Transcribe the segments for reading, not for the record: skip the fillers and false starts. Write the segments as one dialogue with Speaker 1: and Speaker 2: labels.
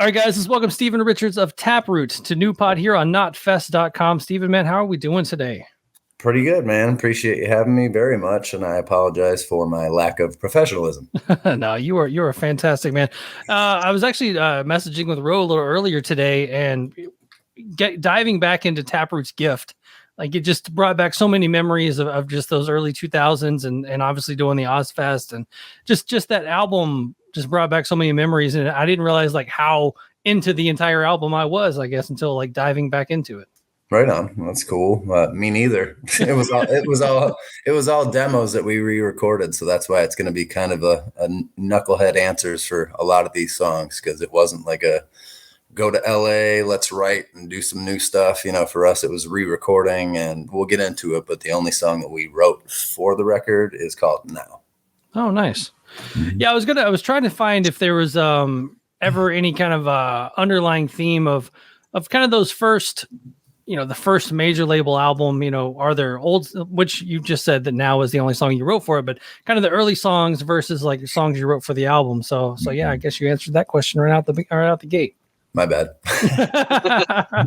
Speaker 1: All right, guys, let's welcome Stephen Richards of Taproot to New Pod here on notfest.com. Stephen, man, how are we doing today?
Speaker 2: Pretty good, man. Appreciate you having me very much, and I apologize for my lack of professionalism.
Speaker 1: No, you're a fantastic man. I was actually messaging with Ro a little earlier today, and diving back into Taproot's gift. Like, it just brought back so many memories of just those early 2000s, and obviously doing the Ozfest, and just that album just brought back so many memories. And I didn't realize like how into the entire album I was, I guess, until like diving back into it.
Speaker 2: Right on. That's cool. Me neither. It was all demos that we re-recorded. So that's why it's going to be kind of a knucklehead answers for a lot of these songs. Cause it wasn't like a go to LA, let's write and do some new stuff. You know, for us, it was re-recording, and we'll get into it. But the only song that we wrote for the record is called Now.
Speaker 1: Oh, nice. Mm-hmm. Yeah. I was trying to find if there was ever any kind of underlying theme of kind of those first, the first major label album, are there old, which you just said that Now is the only song you wrote for it, but kind of the early songs versus like songs you wrote for the album. So yeah, I guess you answered that question right out the gate.
Speaker 2: My bad.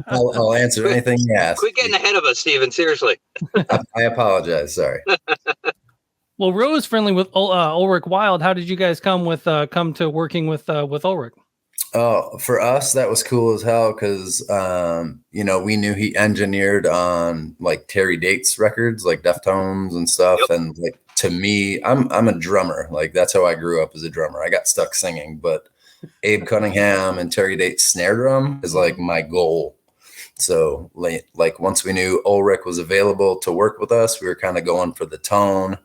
Speaker 2: I'll answer anything you ask.
Speaker 3: Quit getting ahead of us, Stephen. Seriously.
Speaker 2: I apologize. Sorry.
Speaker 1: Well, Ro is friendly with Ulrich Wild. How did you guys come to working with Ulrich?
Speaker 2: Oh, for us, that was cool as hell because, we knew he engineered on like Terry Dates records, like Deftones and stuff. Yep. And like, to me, I'm a drummer. Like, that's how I grew up as a drummer. I got stuck singing, but Abe Cunningham and Terry Dates snare drum is like my goal. So like once we knew Ulrich was available to work with us, we were kind of going for the tone.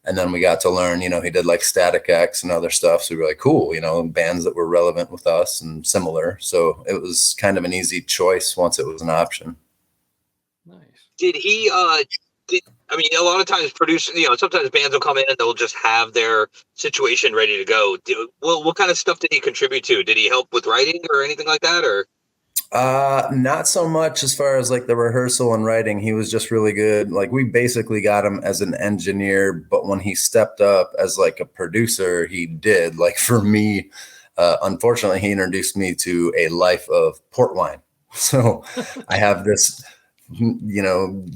Speaker 2: And then we got to learn, he did like Static X and other stuff. So we were like, cool, bands that were relevant with us and similar. So it was kind of an easy choice once it was an option.
Speaker 3: Nice. Did he, a lot of times producers, sometimes bands will come in and they'll just have their situation ready to go. What kind of stuff did he contribute to? Did he help with writing or anything like that? Or?
Speaker 2: Not so much as far as like the rehearsal and writing. He was just really good. Like, we basically got him as an engineer, but when he stepped up as like a producer, he did. Like, for me, unfortunately, he introduced me to a life of port wine. So I have this,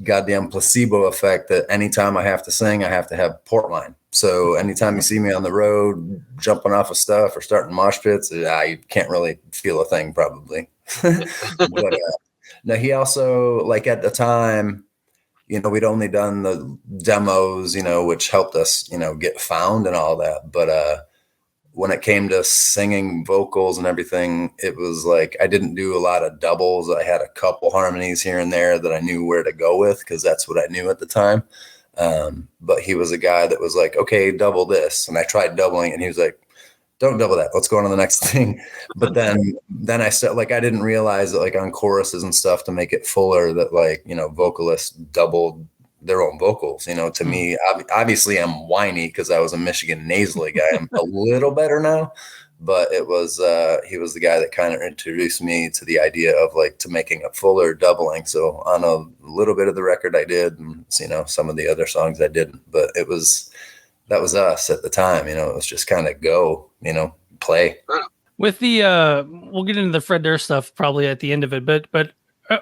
Speaker 2: goddamn placebo effect that anytime I have to sing, I have to have port wine. So anytime you see me on the road, jumping off of stuff or starting mosh pits, I can't really feel a thing probably. But no, he also, like, at the time, we'd only done the demos, which helped us, get found and all that. But when it came to singing vocals and everything, it was like I didn't do a lot of doubles. I had a couple harmonies here and there that I knew where to go with because that's what I knew at the time. But he was a guy that was like, okay, double this. And I tried doubling and he was like, don't double that. Let's go on to the next thing. But then I said, like, I didn't realize that, like, on choruses and stuff, to make it fuller, that, like, vocalists doubled their own vocals. To me, obviously I'm whiny because I was a Michigan nasally guy. I'm a little better now, but it was, he was the guy that kind of introduced me to the idea of, like, to making it fuller, doubling. So on a little bit of the record I did, and, some of the other songs I didn't, but that was us at the time. It was just kind of go, play.
Speaker 1: With the, we'll get into the Fred Durst stuff probably at the end of it, but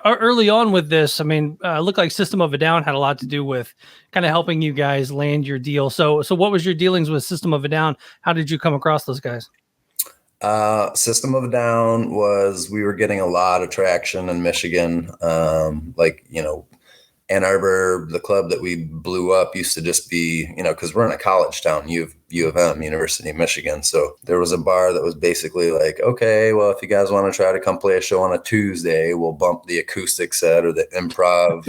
Speaker 1: early on with this, looked like System of a Down had a lot to do with kind of helping you guys land your deal. So what was your dealings with System of a Down? How did you come across those guys?
Speaker 2: System of a Down we were getting a lot of traction in Michigan. Ann Arbor, the club that we blew up, used to just be, because we're in a college town, U of M, University of Michigan. So there was a bar that was basically like, okay, well, if you guys want to try to come play a show on a Tuesday, we'll bump the acoustic set or the improv,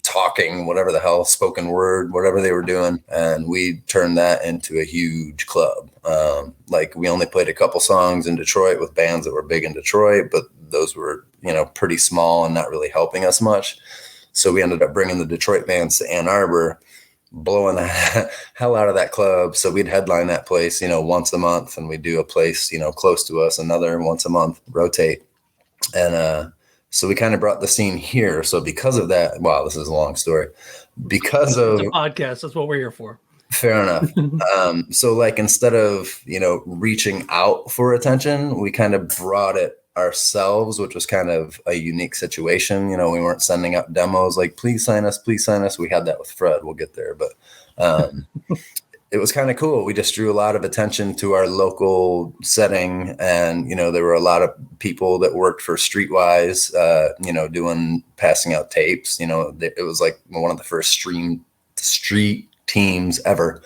Speaker 2: talking, whatever the hell, spoken word, whatever they were doing. And we turned that into a huge club. We only played a couple songs in Detroit with bands that were big in Detroit, but those were, pretty small and not really helping us much. So we ended up bringing the Detroit bands to Ann Arbor, blowing the hell out of that club. So we'd headline that place, once a month, and we'd do a place, close to us, another once a month, rotate. And so we kind of brought the scene here. So because of that, wow, this is a long story. Because of
Speaker 1: it's a podcast, that's what we're here for.
Speaker 2: Fair enough. So like, instead of, reaching out for attention, we kind of brought it ourselves, which was kind of a unique situation. We weren't sending out demos like, please sign us, please sign us. We had that with Fred. We'll get there, but it was kind of cool. We just drew a lot of attention to our local setting. And, there were a lot of people that worked for Streetwise, passing out tapes. It was like one of the first street teams ever.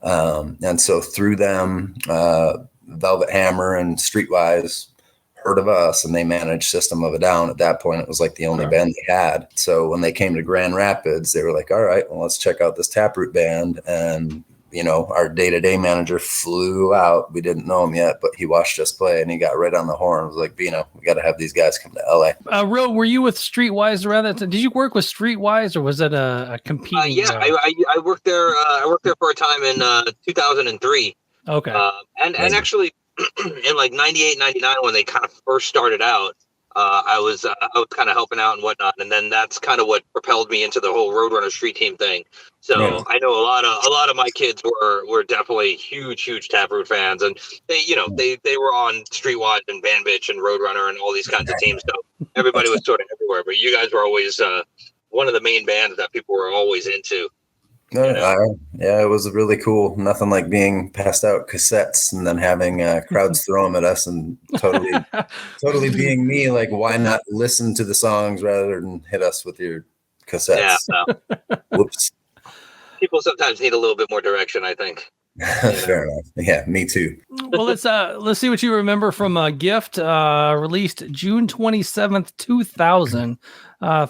Speaker 2: And so through them, Velvet Hammer and Streetwise heard of us, and they managed System of a Down. At that point, it was like the only band they had. So when they came to Grand Rapids, they were like, all right, well, let's check out this Taproot band. And our day-to-day manager flew out. We didn't know him yet, but he watched us play, and he got right on the horn. It was like, we got to have these guys come to LA.
Speaker 1: Ro, were you with Streetwise around that time? Did you work with Streetwise, or was it a competing?
Speaker 3: Yeah, I worked there. I worked there for a time in 2003.
Speaker 1: Okay.
Speaker 3: And actually, in like 98, 99, when they kind of first started out, I was kind of helping out and whatnot, and then that's kind of what propelled me into the whole Roadrunner Street Team thing. So I know a lot of my kids were definitely huge Taproot fans, and they were on Streetwise and Band Bitch and Roadrunner and all these kinds of teams. So everybody was sort of everywhere, but you guys were always one of the main bands that people were always into.
Speaker 2: Yeah, it was really cool. Nothing like being passed out cassettes and then having crowds throw them at us, and totally being me. Like, why not listen to the songs rather than hit us with your cassettes?
Speaker 3: Yeah, no.
Speaker 2: Whoops.
Speaker 3: People sometimes need a little bit more direction, I think.
Speaker 2: Fair enough. Yeah, me too.
Speaker 1: Well, let's see what you remember from Gift, released June 27th, 2000,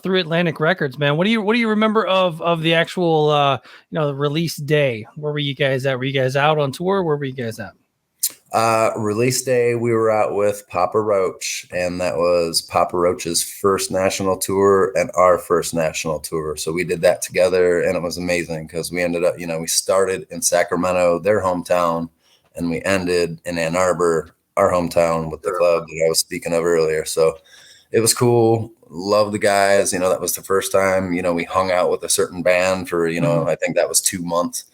Speaker 1: through Atlantic Records. Man, what do you remember of the actual the release day? Where were you guys at? Were you guys out on tour? Where were you guys at?
Speaker 2: Release day, we were out with Papa Roach, and that was Papa Roach's first national tour and our first national tour. So we did that together, and it was amazing because we ended up, we started in Sacramento, their hometown, and we ended in Ann Arbor, our hometown, with the club that I was speaking of earlier. So it was cool. Love the guys. That was the first time, we hung out with a certain band for, I think that was 2 months.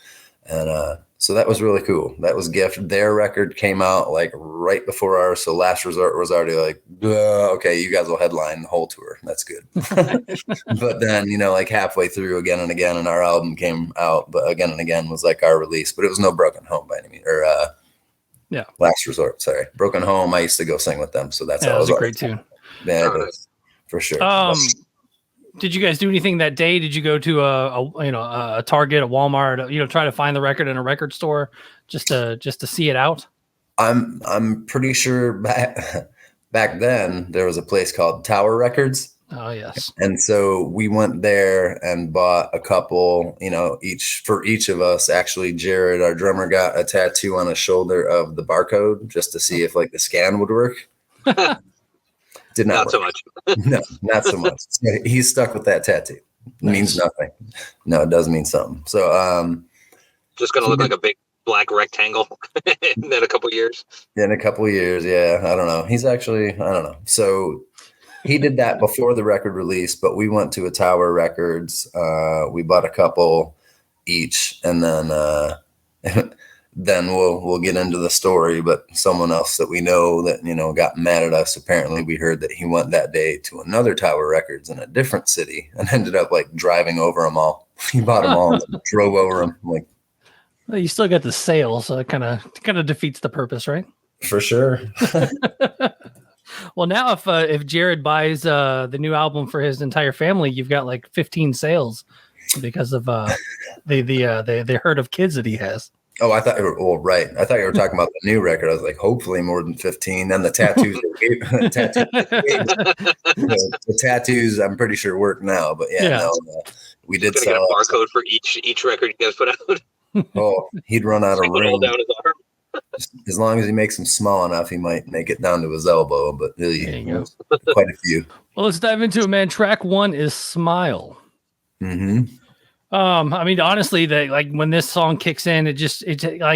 Speaker 2: And, so that was really cool. That was Gift. Their record came out like right before ours. So Last Resort was already like, okay, you guys will headline the whole tour. That's good. But then, like halfway through, Again and Again, and our album came out. But Again and Again was like our release. But it was no Broken Home by any means. Or Last Resort. Sorry, Broken Home. I used to go sing with them. So that's
Speaker 1: that was a great tune.
Speaker 2: Yeah, it is, for sure.
Speaker 1: Did you guys do anything that day? Did you go to a Target, a Walmart, try to find the record in a record store just to see it out?
Speaker 2: I'm pretty sure back then there was a place called Tower Records.
Speaker 1: Oh yes.
Speaker 2: And so we went there and bought a couple, each of us. Actually, Jared, our drummer, got a tattoo on his shoulder of the barcode just to see if like the scan would work. Did not
Speaker 3: so much.
Speaker 2: No, not so much. He's stuck with that tattoo. It means nothing. No, it does mean something. So
Speaker 3: just gonna look like a big black rectangle in a couple of years.
Speaker 2: In a couple of years, yeah. I don't know. He's actually, I don't know. So he did that before the record release, but we went to a Tower Records. We bought a couple each, and then then we'll get into the story. But someone else that we know that, got mad at us. Apparently we heard that he went that day to another Tower Records in a different city and ended up like driving over them all. He bought them all and drove over them. Like,
Speaker 1: well, you still got the sale, so it kind of defeats the purpose, right?
Speaker 2: For sure.
Speaker 1: Well, now if Jared buys the new album for his entire family, you've got like 15 sales because of the herd of kids that he has.
Speaker 2: Oh, I thought you were right. I thought you were talking about the new record. I was like, hopefully more than 15. Then the tattoos, the tattoos, I'm pretty sure work now. But we did sell
Speaker 3: a barcode for each record you guys put out.
Speaker 2: Oh, he'd run out of room.
Speaker 3: Down his arm.
Speaker 2: As long as he makes them small enough, he might make it down to his elbow. But really, quite a few.
Speaker 1: Well, let's dive into it, man. Track 1 is Smile.
Speaker 2: Mm-hmm.
Speaker 1: I mean, honestly, when this song kicks in, it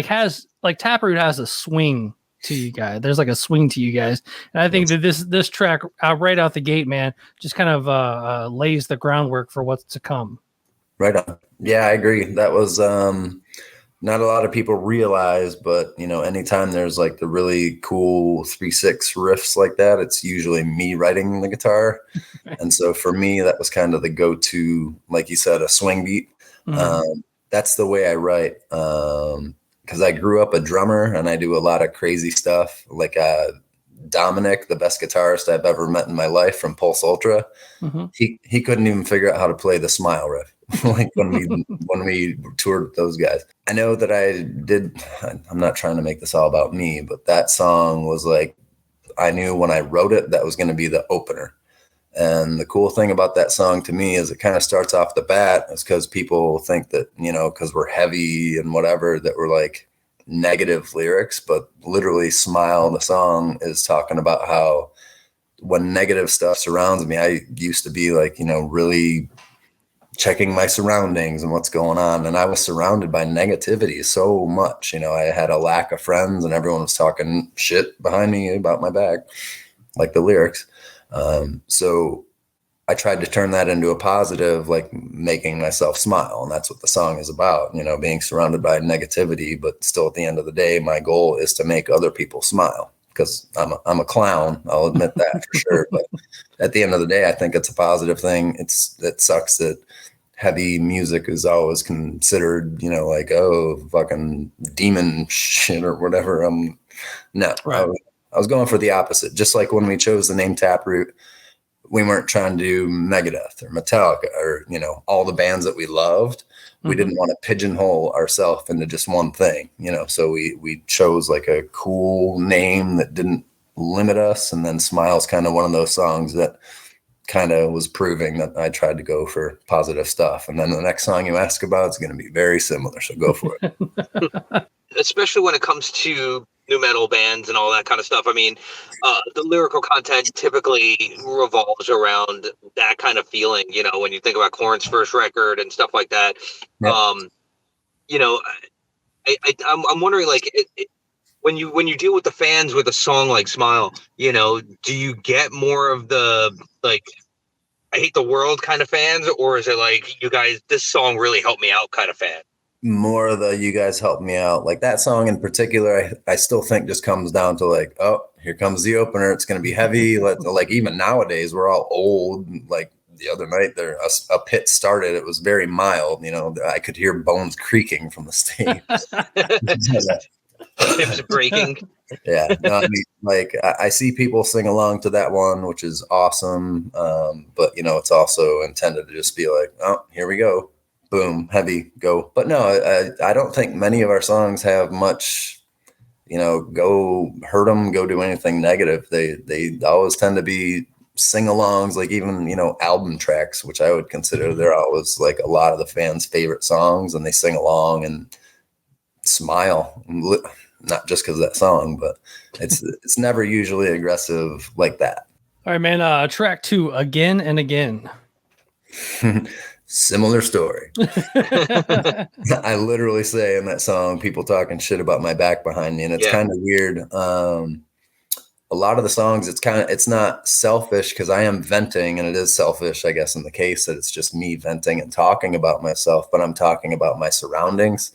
Speaker 1: has Taproot has a swing to you guys. There's like a swing to you guys, and I think that this track right out the gate, man, just kind of lays the groundwork for what's to come.
Speaker 2: Right on. Yeah, I agree. That was not a lot of people realize, but anytime there's like the really cool 3/6 riffs like that, it's usually me writing the guitar. And so for me, that was kind of the go-to, like you said, a swing beat. That's the way I write. Because I grew up a drummer and I do a lot of crazy stuff. Like Dominic, the best guitarist I've ever met in my life from Pulse Ultra, he couldn't even figure out how to play the Smile riff. Like when we toured with those guys. I know that I'm not trying to make this all about me, but that song was like, I knew when I wrote it, that was going to be the opener. And the cool thing about that song to me is it kind of starts off the bat is because people think that, because we're heavy and whatever, that we're like negative lyrics, but literally Smile, the song, is talking about how when negative stuff surrounds me, I used to be like, really checking my surroundings and what's going on. And I was surrounded by negativity so much, I had a lack of friends and everyone was talking shit behind me about my back, like the lyrics. So I tried to turn that into a positive, like making myself smile. And that's what the song is about, being surrounded by negativity, but still at the end of the day, my goal is to make other people smile because I'm a clown. I'll admit that for sure. But at the end of the day, I think it's a positive thing. It sucks that heavy music is always considered, like, oh, fucking demon shit or whatever. No, right. I was going for the opposite. Just like when we chose the name Taproot, we weren't trying to do Megadeth or Metallica or, all the bands that we loved. We didn't want to pigeonhole ourselves into just one thing, so we chose like a cool name that didn't limit us. And then Smile's kind of one of those songs that kind of was proving that I tried to go for positive stuff. And then the next song you ask about is going to be very similar. So go for it.
Speaker 3: Especially when it comes to new metal bands and all that kind of stuff. I mean, the lyrical content typically revolves around that kind of feeling, when you think about Korn's first record and stuff like that. Yeah. I'm wondering, like, when you deal with the fans with a song like Smile, do you get more of the, like, I hate the world kind of fans, or is it like, you guys, this song really helped me out kind of fan?
Speaker 2: More of the, you guys helped me out. Like that song in particular, I still think just comes down to like, oh, here comes the opener. It's going to be heavy. Like even nowadays, we're all old. Like the other night there, a pit started. It was very mild. I could hear bones creaking from the stage.
Speaker 3: Hips breaking.
Speaker 2: Yeah. No, I mean, like I see people sing along to that one, which is awesome. But it's also intended to just be like, oh, here we go. Boom, heavy, go. But no, I don't think many of our songs have much, go hurt them, go do anything negative. They always tend to be sing-alongs, like even, album tracks, which I would consider they're always like a lot of the fans' favorite songs, and they sing along and smile, not just because of that song, but it's never usually aggressive like that.
Speaker 1: All right, man, track 2, Again and Again.
Speaker 2: Similar story. I literally say in that song, people talking shit about my back behind me, and it's kind of weird. A lot of the songs, it's not selfish because I am venting, and it is selfish, I guess, in the case that it's just me venting and talking about myself, but I'm talking about my surroundings,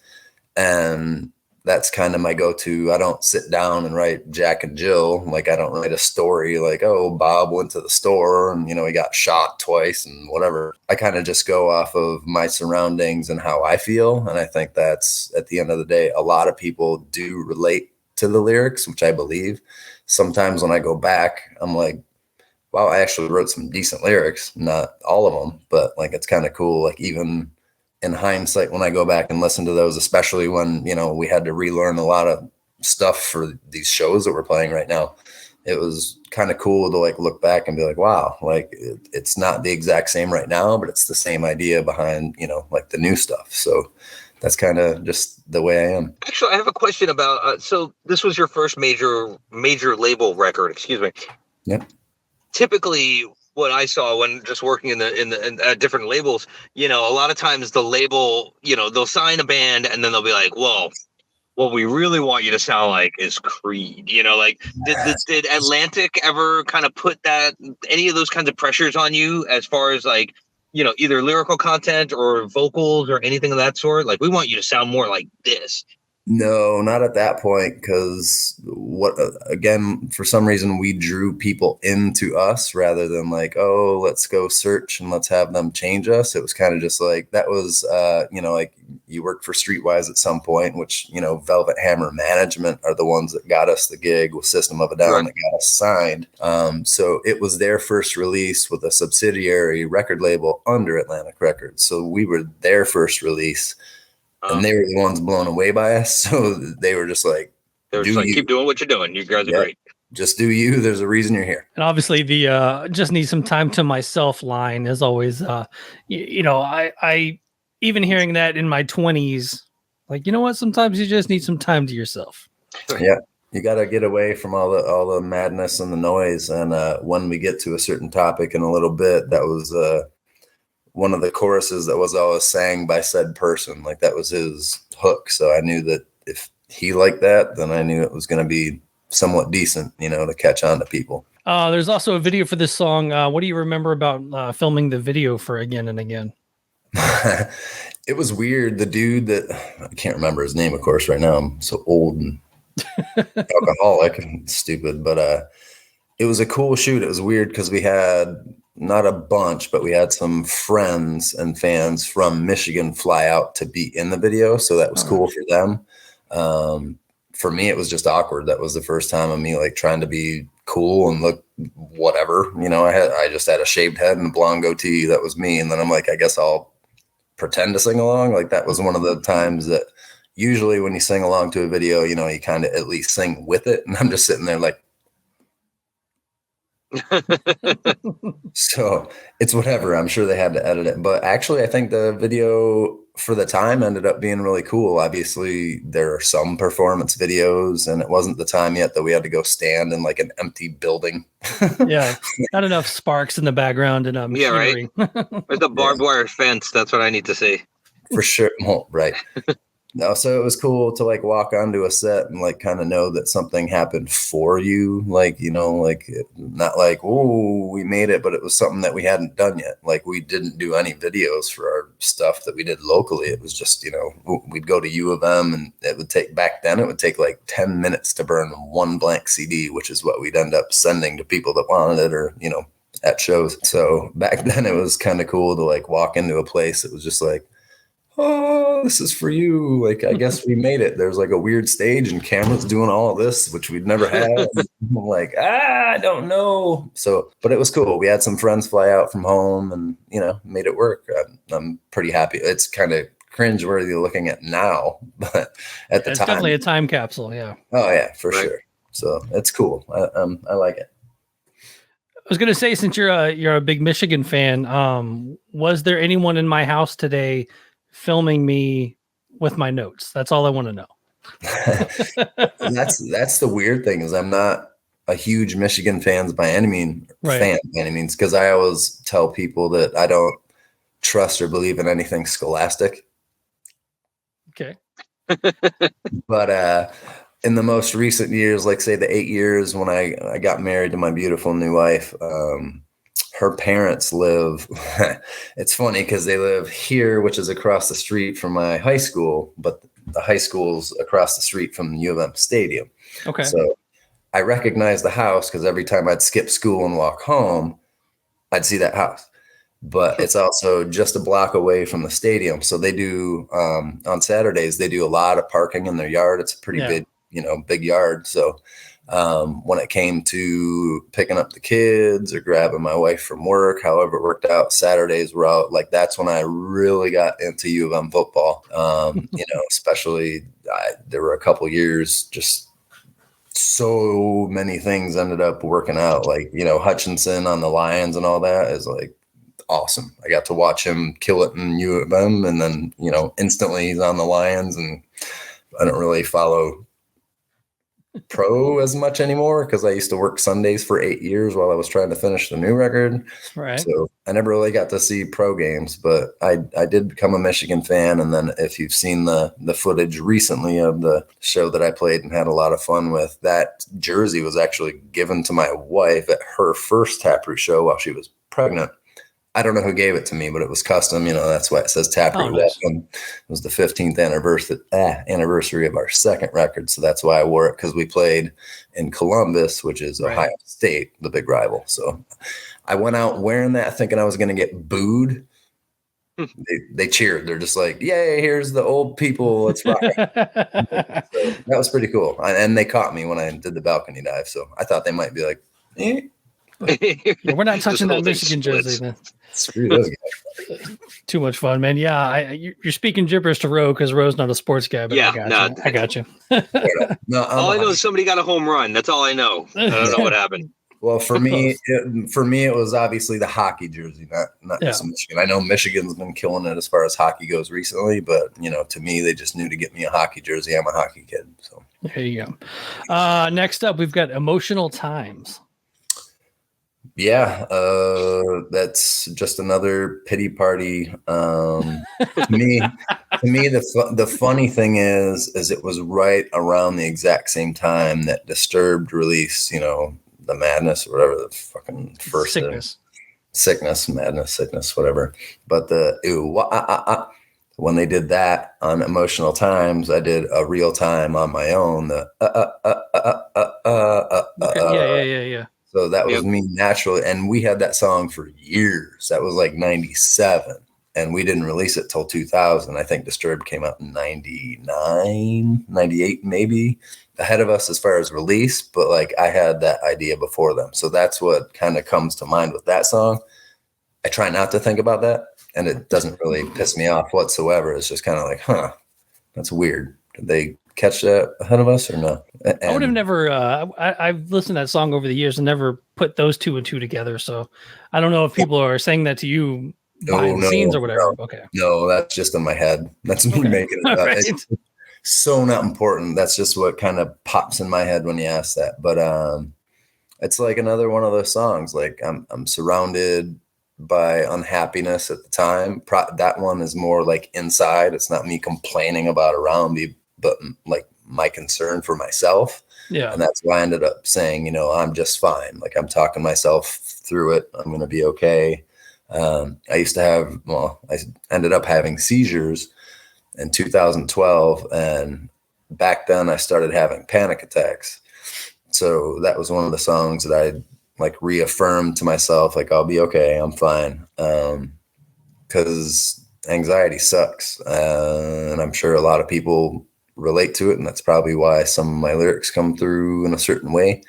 Speaker 2: and that's kind of my go-to. I don't sit down and write Jack and Jill. Like I don't write a story like, oh, Bob went to the store and, he got shot twice and whatever. I kind of just go off of my surroundings and how I feel. And I think that's, at the end of the day, a lot of people do relate to the lyrics, which I believe. Sometimes when I go back, I'm like, wow, I actually wrote some decent lyrics. Not all of them, but like, it's kind of cool. Like even in hindsight, when I go back and listen to those, especially when, we had to relearn a lot of stuff for these shows that we're playing right now, it was kind of cool to like look back and be like, wow, like it's not the exact same right now, but it's the same idea behind, like the new stuff. So that's kind of just the way I am.
Speaker 3: Actually, I have a question about, so this was your first major label record, excuse me.
Speaker 2: Yep.
Speaker 3: Typically, what I saw when just working in different labels, a lot of times the label, they'll sign a band and then they'll be like, well, what we really want you to sound like is Creed, like did Atlantic ever kind of put any of those kinds of pressures on you as far as like, either lyrical content or vocals or anything of that sort? Like, we want you to sound more like this.
Speaker 2: No, not at that point, because again, for some reason, we drew people into us rather than like, oh, let's go search and let's have them change us. It was kind of just like, that was, like you worked for Streetwise at some point, which, Velvet Hammer Management are the ones that got us the gig with System of a Down, that got us signed. So it was their first release with a subsidiary record label under Atlantic Records. So we were their first release. And they were the ones blown away by us. So they were just like,
Speaker 3: keep doing what you're doing. You guys are great.
Speaker 2: Just do you. There's a reason you're here.
Speaker 1: And obviously the just need some time to myself line is always, I even hearing that in my 20s, like, you know what? Sometimes you just need some time to yourself.
Speaker 2: Yeah. You got to get away from all the madness and the noise. And when we get to a certain topic in a little bit, that was one of the choruses that was always sang by said person. Like, that was his hook. So I knew that if he liked that, then I knew it was going to be somewhat decent, to catch on to people.
Speaker 1: There's also a video for this song. What do you remember about filming the video for Again and Again?
Speaker 2: It was weird. The dude that, I can't remember his name, of course, right now. I'm so old and alcoholic and stupid, but it was a cool shoot. It was weird because we had not a bunch, but we had some friends and fans from Michigan fly out to be in the video. So that was cool for them. For me, it was just awkward. That was the first time of me like trying to be cool and look whatever, I just had a shaved head and a blonde goatee. That was me. And then I'm like, I guess I'll pretend to sing along. Like, that was one of the times that usually when you sing along to a video, you kind of at least sing with it. And I'm just sitting there like, so it's whatever. I'm sure they had to edit it, but actually I think the video for the time ended up being really cool. Obviously there are some performance videos, and it wasn't the time yet that we had to go stand in like an empty building.
Speaker 1: Yeah, not enough sparks in the background and
Speaker 3: right. There's the barbed wire fence. That's what I need to see
Speaker 2: for sure. Well, right. No, so it was cool to like walk onto a set and like kind of know that something happened for you. Like, like not like, oh, we made it, but it was something that we hadn't done yet. Like, we didn't do any videos for our stuff that we did locally. It was just, we'd go to U of M, and it would take like 10 minutes to burn one blank CD, which is what we'd end up sending to people that wanted it or, at shows. So back then it was kind of cool to like walk into a place that was just like, oh, this is for you. Like, I guess we made it. There's like a weird stage and cameras doing all this, which we'd never had. I'm like, I don't know. So, but it was cool. We had some friends fly out from home and, made it work. I'm pretty happy. It's kind of cringeworthy looking at now, but at the time, it's
Speaker 1: definitely a time capsule. Yeah.
Speaker 2: Oh yeah, for sure. So it's cool. I like it.
Speaker 1: I was going to say, since you're a big Michigan fan, was there anyone in my house today filming me with my notes? That's all I want to know.
Speaker 2: That's the weird thing, is I'm not a huge Michigan fan by any means, because I always tell people that I don't trust or believe in anything scholastic.
Speaker 1: Okay.
Speaker 2: But in the most recent years, like say the 8 years when I got married to my beautiful new wife, her parents live, it's funny because they live here, which is across the street from my high school, but the high school's across the street from the U of M stadium.
Speaker 1: Okay.
Speaker 2: So I recognized the house because every time I'd skip school and walk home, I'd see that house. But it's also just a block away from the stadium. So they do, on Saturdays, they do a lot of parking in their yard. It's a pretty big yard. So when it came to picking up the kids or grabbing my wife from work, however it worked out, Saturdays were out. Like, that's when I really got into U of M football. Especially there were a couple years, just so many things ended up working out. Like, Hutchinson on the Lions and all that is like awesome. I got to watch him kill it in U of M, and then, instantly he's on the Lions, and I don't really follow pro as much anymore because I used to work Sundays for 8 years while I was trying to finish the new record.
Speaker 1: Right.
Speaker 2: So I never really got to see pro games, but I did become a Michigan fan. And then if you've seen the footage recently of the show that I played and had a lot of fun with, that jersey was actually given to my wife at her first Taproot show while she was pregnant. I don't know who gave it to me, but it was custom. That's why it says Taproot.
Speaker 1: Oh, nice.
Speaker 2: Welcome. It was the 15th anniversary of our second record. So that's why I wore it, because we played in Columbus, which is Ohio State, the big rival. So I went out wearing that thinking I was going to get booed. They cheered. They're just like, yay, here's the old people. Let's rock. So that was pretty cool. And they caught me when I did the balcony dive. So I thought they might be like, eh.
Speaker 1: We're not touching that Michigan jersey, man.
Speaker 2: Screw those guys.
Speaker 1: Too much fun, man. Yeah, you're speaking gibberish to Ro because Ro's not a sports guy, but I got you.
Speaker 2: No,
Speaker 3: all I know is somebody got a home run. That's all I know. I don't know what happened.
Speaker 2: Well, for me, it was obviously the hockey jersey, not just Michigan. I know Michigan's been killing it as far as hockey goes recently, but to me, they just knew to get me a hockey jersey. I'm a hockey kid, so
Speaker 1: there you go. Next up, we've got Emotional Times.
Speaker 2: Yeah, that's just another pity party. To me, the funny thing is it was right around the exact same time that Disturbed released, the Madness or whatever the fucking first sickness, madness, sickness, whatever. But when they did that on Emotional Times, I did a real time on my own.
Speaker 1: Yeah.
Speaker 2: So that was me naturally. And we had that song for years. That was like 97. And we didn't release it till 2000. I think Disturbed came out in 99, 98, maybe ahead of us as far as release. But like I had that idea before them. So that's what kind of comes to mind with that song. I try not to think about that. And it doesn't really piss me off whatsoever. It's just kind of like, that's weird. Did they catch that ahead of us or no? And
Speaker 1: I would have never I've listened to that song over the years and never put those two and two together, so I don't know if people are saying that to you behind the scenes or whatever.
Speaker 2: No, that's just in my head. That's me making it up. Right. It's so not important. That's just what kind of pops in my head when you ask that. But it's like another one of those songs. Like I'm surrounded by unhappiness at the time. That one is more like inside. It's not me complaining about around me, but like my concern for myself.
Speaker 1: Yeah.
Speaker 2: And that's why I ended up saying, I'm just fine. Like I'm talking myself through it. I'm going to be okay. I ended up having seizures in 2012. And back then I started having panic attacks. So that was one of the songs that I like reaffirmed to myself, like, I'll be okay. I'm fine. Cause anxiety sucks. And I'm sure a lot of people relate to it, and that's probably why some of my lyrics come through in a certain way.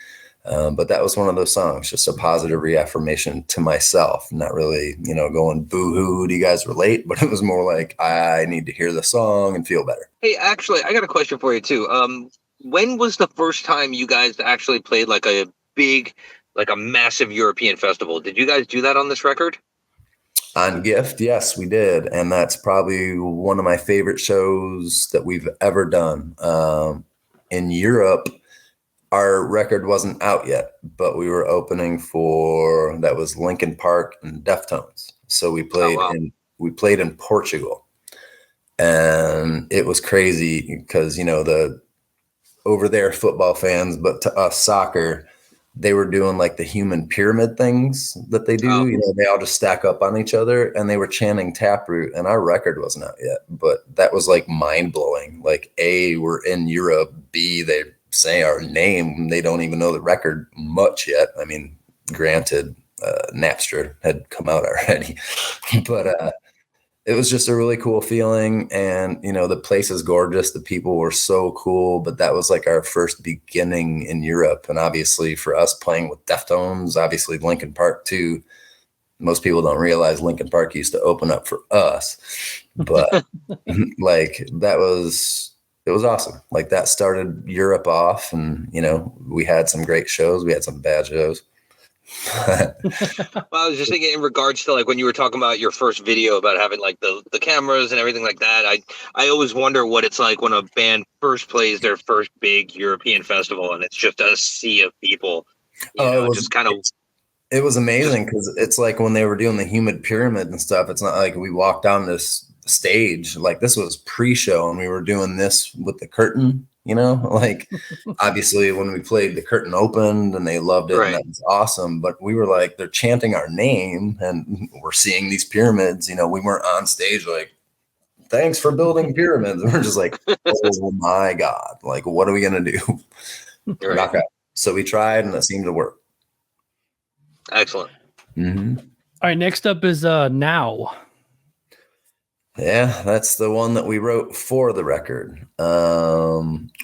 Speaker 2: But that was one of those songs, just a positive reaffirmation to myself, not really, going boo-hoo, do you guys relate? But it was more like, I need to hear the song and feel better.
Speaker 3: Hey, actually, I got a question for you too. When was the first time you guys actually played like a big, like a massive European festival? Did you guys do that on this record?
Speaker 2: On Gift, yes, we did. And that's probably one of my favorite shows that we've ever done. In Europe, our record wasn't out yet, but we were opening for, that was Linkin Park and Deftones. So we played in Portugal. And it was crazy because, the over there football fans, but to us soccer, they were doing like the human pyramid things that they do. They all just stack up on each other, and they were chanting Taproot, and our record wasn't out yet. But that was like mind blowing. Like A, we're in Europe. B, they say our name. They don't even know the record much yet. I mean, granted, Napster had come out already, but it was just a really cool feeling. And, the place is gorgeous. The people were so cool, but that was like our first beginning in Europe. And obviously for us playing with Deftones, obviously Linkin Park too. Most people don't realize Linkin Park used to open up for us, but like it was awesome. Like that started Europe off, and, we had some great shows. We had some bad shows.
Speaker 3: Well, I was just thinking in regards to like when you were talking about your first video about having like the cameras and everything like that. I always wonder what it's like when a band first plays their first big European festival and it's just a sea of people.
Speaker 2: It was amazing because it's like when they were doing the human pyramid and stuff. It's not like we walked on this stage. Like this was pre-show, and we were doing this with the curtain like obviously when we played, the curtain opened and they loved it, and that was awesome. But we were like, they're chanting our name and we're seeing these pyramids. We weren't on stage like, thanks for building pyramids. We're just like, oh my God, like, what are we gonna do? Knock out. So we tried, and it seemed to work.
Speaker 3: Excellent.
Speaker 2: Mm-hmm.
Speaker 1: All right, next up is Now.
Speaker 2: Yeah, that's the one that we wrote for the record.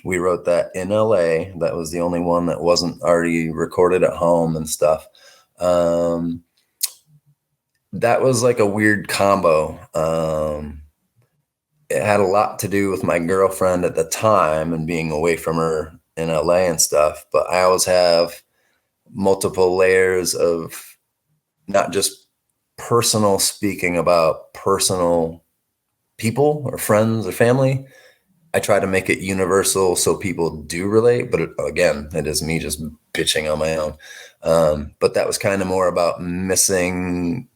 Speaker 2: We wrote that in LA. That was the only one that wasn't already recorded at home and stuff. That was like a weird combo. It had a lot to do with my girlfriend at the time and being away from her in LA and stuff. But I always have multiple layers of not just personal speaking about personal people or friends or family. I try to make it universal so people do relate, but it is me just bitching on my own. But that was kind of more about missing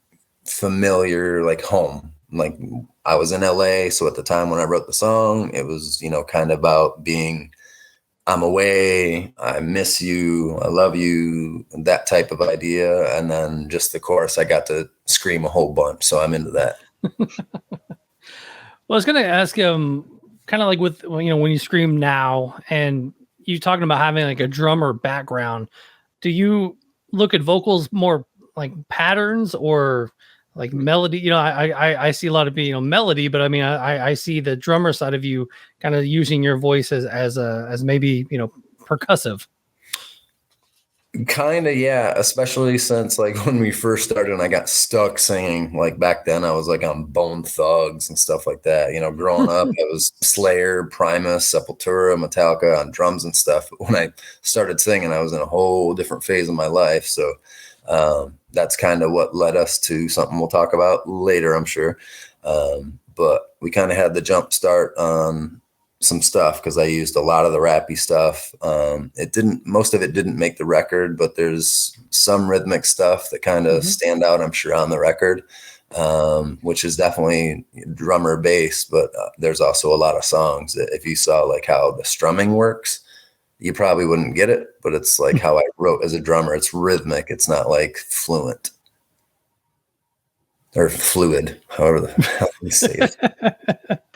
Speaker 2: familiar, like home. Like I was in LA, so at the time when I wrote the song, it was, kind of about being, I'm away, I miss you, I love you, that type of idea. And then just the chorus, I got to scream a whole bunch. So I'm into that.
Speaker 1: Well, I was going to ask him, kind of like with, when you scream Now and you talking about having like a drummer background, do you look at vocals more like patterns or like melody? I see a lot of melody, but I mean, I see the drummer side of you kind of using your voice as maybe, percussive.
Speaker 2: Kind of, yeah. Especially since like when we first started and I got stuck singing, like back then I was like on Bone Thugs and stuff like that. Growing up, I was Slayer, Primus, Sepultura, Metallica on drums and stuff. But when I started singing, I was in a whole different phase of my life. So that's kind of what led us to something we'll talk about later, I'm sure. But we kind of had the jump start on some stuff because I used a lot of the rappy stuff. Most of it didn't make the record, but there's some rhythmic stuff that kind of stand out, I'm sure, on the record, which is definitely drummer based, but there's also a lot of songs that if you saw like how the strumming works, you probably wouldn't get it, but it's like how I wrote as a drummer. It's rhythmic. It's not like fluent or fluid, however the hell you say it.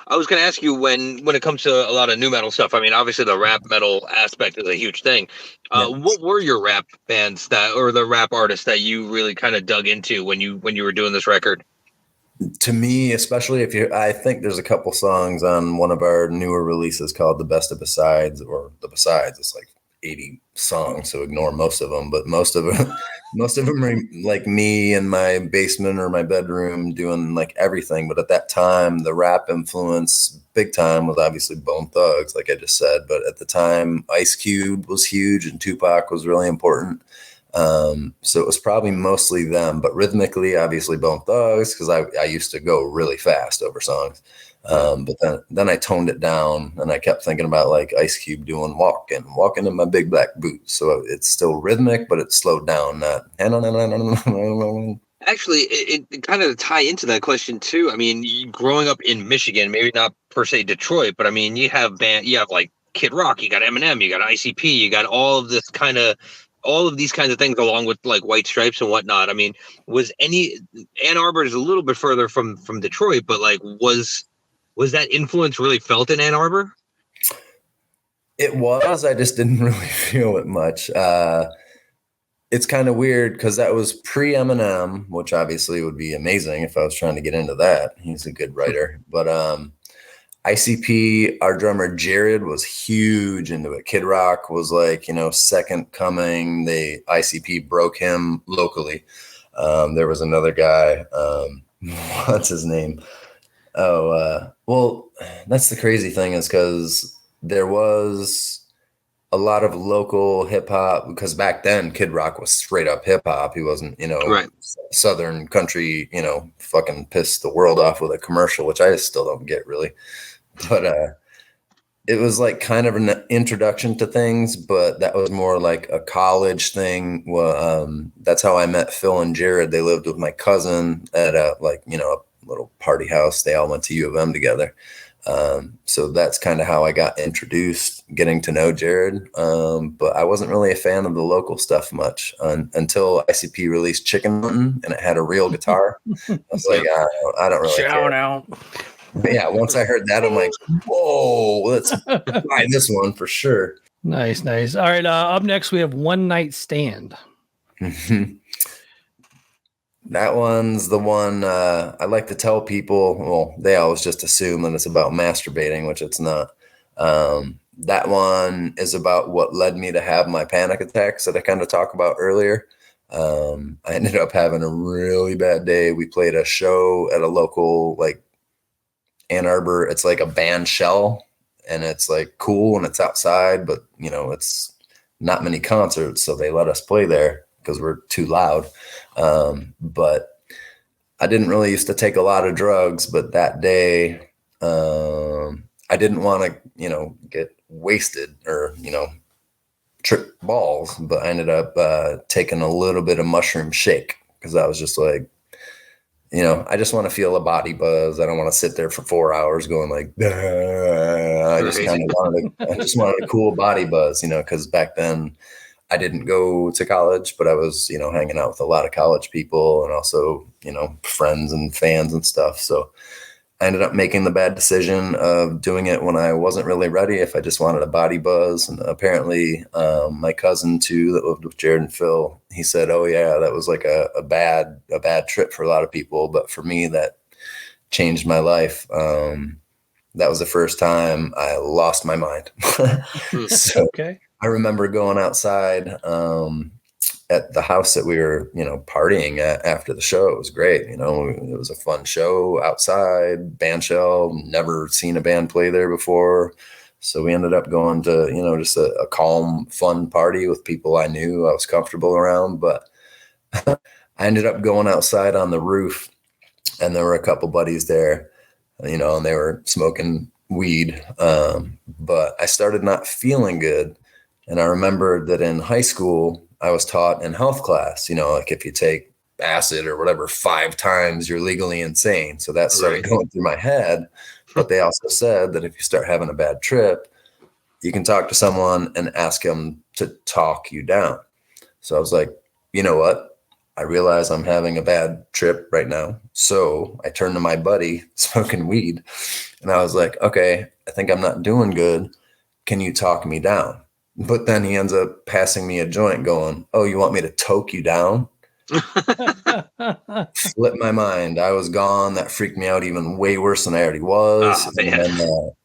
Speaker 3: I was going to ask you when it comes to a lot of new metal stuff. I mean, obviously the rap metal aspect is a huge thing. What were your rap bands or the rap artists that you really kind of dug into when you were doing this record?
Speaker 2: To me, especially I think there's a couple songs on one of our newer releases called The Best of Besides, or The Besides. It's like 80 songs, so ignore most of them, but most of them are like me in my basement or my bedroom doing like everything. But at that time, the rap influence big time was obviously Bone Thugs, like I just said. But at the time, Ice Cube was huge and Tupac was really important. So it was probably mostly them, but rhythmically, obviously Bone Thugs, because I used to go really fast over songs. But then I toned it down and I kept thinking about like Ice Cube doing walking in my big black boots. So it's still rhythmic, but it's slowed down.
Speaker 3: Actually, it kind of tie into that question too. I mean, growing up in Michigan, maybe not per se Detroit, but I mean, you have like Kid Rock, you got Eminem, you got ICP, you got all of these kinds of things along with like White Stripes and whatnot. I mean, Ann Arbor is a little bit further from Detroit, but like was that influence really felt in Ann Arbor?
Speaker 2: It was. I just didn't really feel it much. It's kind of weird because that was pre-Eminem, which obviously would be amazing if I was trying to get into that. He's a good writer. But ICP, our drummer Jared, was huge into it. Kid Rock was like, second coming. ICP broke him locally. There was another guy. What's his name? Well, that's the crazy thing is because there was a lot of local hip hop, because back then Kid Rock was straight up hip hop. He wasn't,
Speaker 3: right.
Speaker 2: Southern country, fucking pissed the world off with a commercial, which I still don't get really. But it was like kind of an introduction to things, but that was more like a college thing. Well, that's how I met Phil and Jared. They lived with my cousin at a little party house. They all went to U of M together. So that's kind of how I got introduced. getting to know Jared. But I wasn't really a fan of the local stuff much until ICP released Chicken Huntin' and it had a real guitar. I was like, I don't really
Speaker 1: Shout
Speaker 2: care.
Speaker 1: out.
Speaker 2: Yeah, once I heard that, I'm like, whoa, let's buy this one for sure.
Speaker 1: Nice. All right, up next we have One Nite Stand.
Speaker 2: That one's the one I like to tell people. Well, they always just assume that it's about masturbating, which it's not. That one is about what led me to have my panic attacks that I kind of talked about earlier. I ended up having a really bad day. We played a show at a local, like, Ann Arbor. It's like a band shell, and it's like cool and it's outside, but you know, it's not many concerts, so they let us play there because we're too loud. But I didn't really used to take a lot of drugs, but that day I didn't want to, you know, get wasted or, you know, trip balls, but I ended up taking a little bit of mushroom shake because I was just like, you know, I just want to feel a body buzz. I don't want to sit there for 4 hours going like, I just wanted a cool body buzz, you know, because back then I didn't go to college, but I was, you know, hanging out with a lot of college people and also, you know, friends and fans and stuff. So I ended up making the bad decision of doing it when I wasn't really ready, if I just wanted a body buzz. And apparently my cousin too, that lived with Jared and Phil, he said, oh yeah, that was like a bad trip for a lot of people. But for me, that changed my life. That was the first time I lost my mind. So
Speaker 1: Okay.
Speaker 2: I remember going outside at the house that we were, you know, partying at after the show. It was great. You know, it was a fun show outside, band shell, never seen a band play there before. So we ended up going to, you know, just a calm, fun party with people I knew I was comfortable around. But I ended up going outside on the roof and there were a couple buddies there, you know, and they were smoking weed. But I started not feeling good. And I remember that in high school, I was taught in health class, you know, like if you take acid or whatever 5 times, you're legally insane. So that started going through my head. But they also said that if you start having a bad trip, you can talk to someone and ask them to talk you down. So I was like, you know what? I realize I'm having a bad trip right now. So I turned to my buddy smoking weed and I was like, okay, I think I'm not doing good. Can you talk me down? But then he ends up passing me a joint going, oh, you want me to toke you down? Flipped my mind. I was gone. That freaked me out even way worse than I already was. And then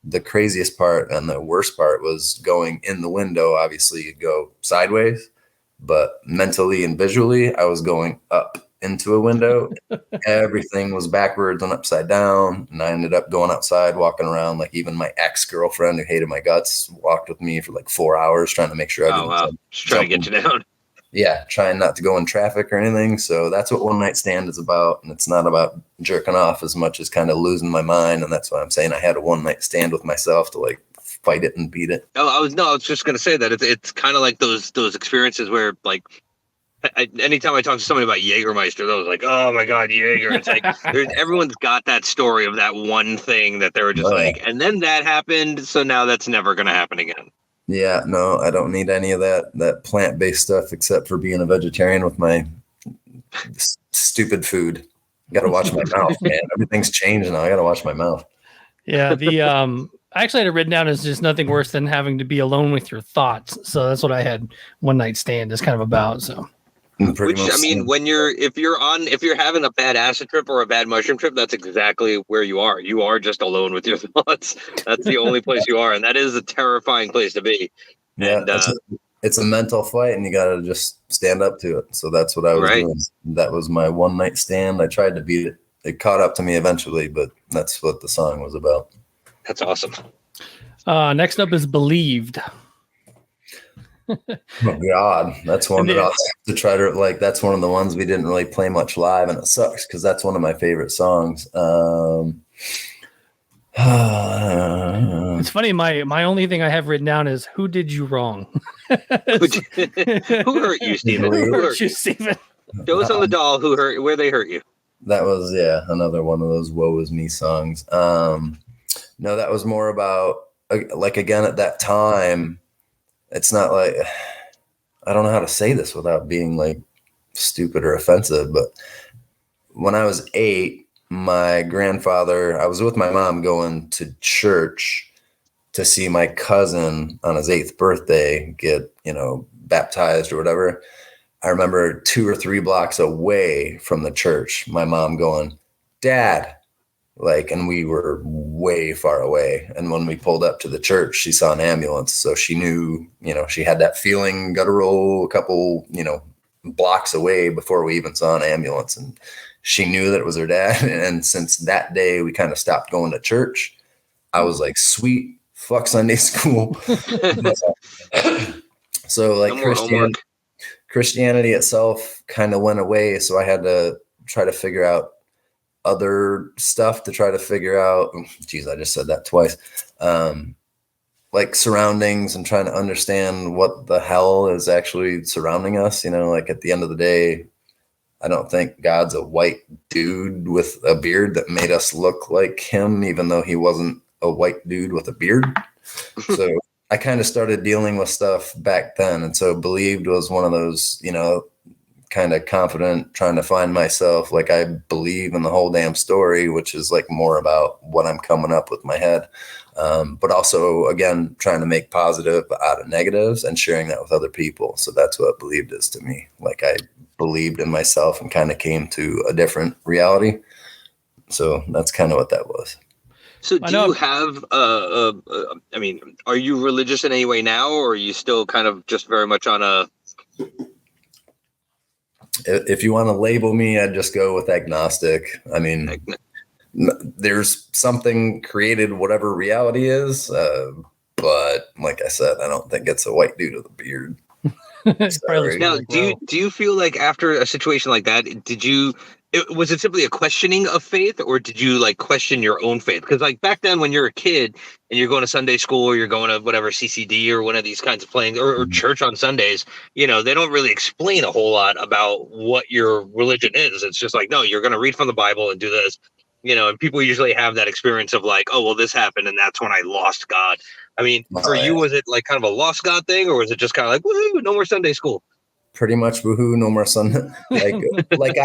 Speaker 2: the craziest part and the worst part was going in the window. Obviously, you'd go sideways, but mentally and visually, I was going up into a window. Everything was backwards and upside down. And I ended up going outside, walking around. Like even my ex-girlfriend who hated my guts walked with me for like 4 hours trying to make sure I didn't
Speaker 3: just trying to get you down.
Speaker 2: Yeah, trying not to go in traffic or anything. So that's what One Nite Stand is about. And it's not about jerking off as much as kind of losing my mind. And that's why I'm saying I had a one night stand with myself to like fight it and beat it.
Speaker 3: I was just going to say that it's kind of like those experiences where like, anytime I talk to somebody about Jägermeister, they was like, "Oh my God, Jaeger!" It's like everyone's got that story of that one thing that they were just like, and then that happened, so now that's never going to happen again.
Speaker 2: Yeah, no, I don't need any of that plant-based stuff except for being a vegetarian with my stupid food. Got to watch my mouth, man. Everything's changed now. I got to watch my mouth.
Speaker 1: Yeah, I actually had it written down as just nothing worse than having to be alone with your thoughts. So that's what I had One Nite Stand is kind of about. So.
Speaker 3: Which I mean, if you're having a bad acid trip or a bad mushroom trip, that's exactly where you are. You are just alone with your thoughts. That's the only place you are, and that is a terrifying place to be.
Speaker 2: Yeah, and, it's a mental fight, and you got to just stand up to it. So that's what I was doing. That was my one night stand. I tried to beat it. It caught up to me eventually, but that's what the song was about.
Speaker 3: That's awesome.
Speaker 1: Next up is Believed.
Speaker 2: Oh God, that's one that I'll have to try to like. That's one of the ones we didn't really play much live, and it sucks because that's one of my favorite songs.
Speaker 1: It's funny. My only thing I have written down is "Who did you wrong?"
Speaker 3: Who hurt you, Steven?
Speaker 1: Who hurt you, Steven?
Speaker 3: Show us on the doll where they hurt you.
Speaker 2: That was another one of those "woe is me" songs. No, that was more about like, again, at that time, it's not like, I don't know how to say this without being like stupid or offensive, but when I was 8, my grandfather, I was with my mom going to church to see my cousin on his 8th birthday get, baptized or whatever. I remember 2 or 3 blocks away from the church, my mom going, "Dad," and we were way far away. And when we pulled up to the church, she saw an ambulance. So she knew, she had that feeling, guttural, a couple, blocks away before we even saw an ambulance. And she knew that it was her dad. And since that day, we kind of stopped going to church. I was like, sweet, fuck Sunday school. So like Christianity itself kind of went away. So I had to try to figure out other stuff to try to figure out. Geez, I just said that twice. Like surroundings and trying to understand what the hell is actually surrounding us. Like at the end of the day, I don't think God's a white dude with a beard that made us look like him, even though he wasn't a white dude with a beard. So I kind of started dealing with stuff back then. And so believed was one of those, kind of confident, trying to find myself. Like I believe in the whole damn story, which is like more about what I'm coming up with my head. But also, again, trying to make positive out of negatives and sharing that with other people. So that's what believed is to me. Like I believed in myself and kind of came to a different reality. So that's kind of what that was.
Speaker 3: So do you have, I mean, are you religious in any way now, or are you still kind of just very much on a...
Speaker 2: If you want to label me, I'd just go with agnostic. I mean, there's something created, whatever reality is. But like I said, I don't think it's a white dude with a beard.
Speaker 3: Now, do you feel like after a situation like that, was it simply a questioning of faith, or did you like question your own faith? Because like back then when you're a kid and you're going to Sunday school or you're going to whatever CCD or one of these kinds of playing or church on Sundays, they don't really explain a whole lot about what your religion is. It's just like, no, you're going to read from the Bible and do this, and people usually have that experience of like, oh, well, this happened and that's when I lost God. I mean, for you, was it like kind of a lost God thing, or was it just kind of like, woohoo, no more Sunday school?
Speaker 2: Pretty much woohoo, no more Sunday. Like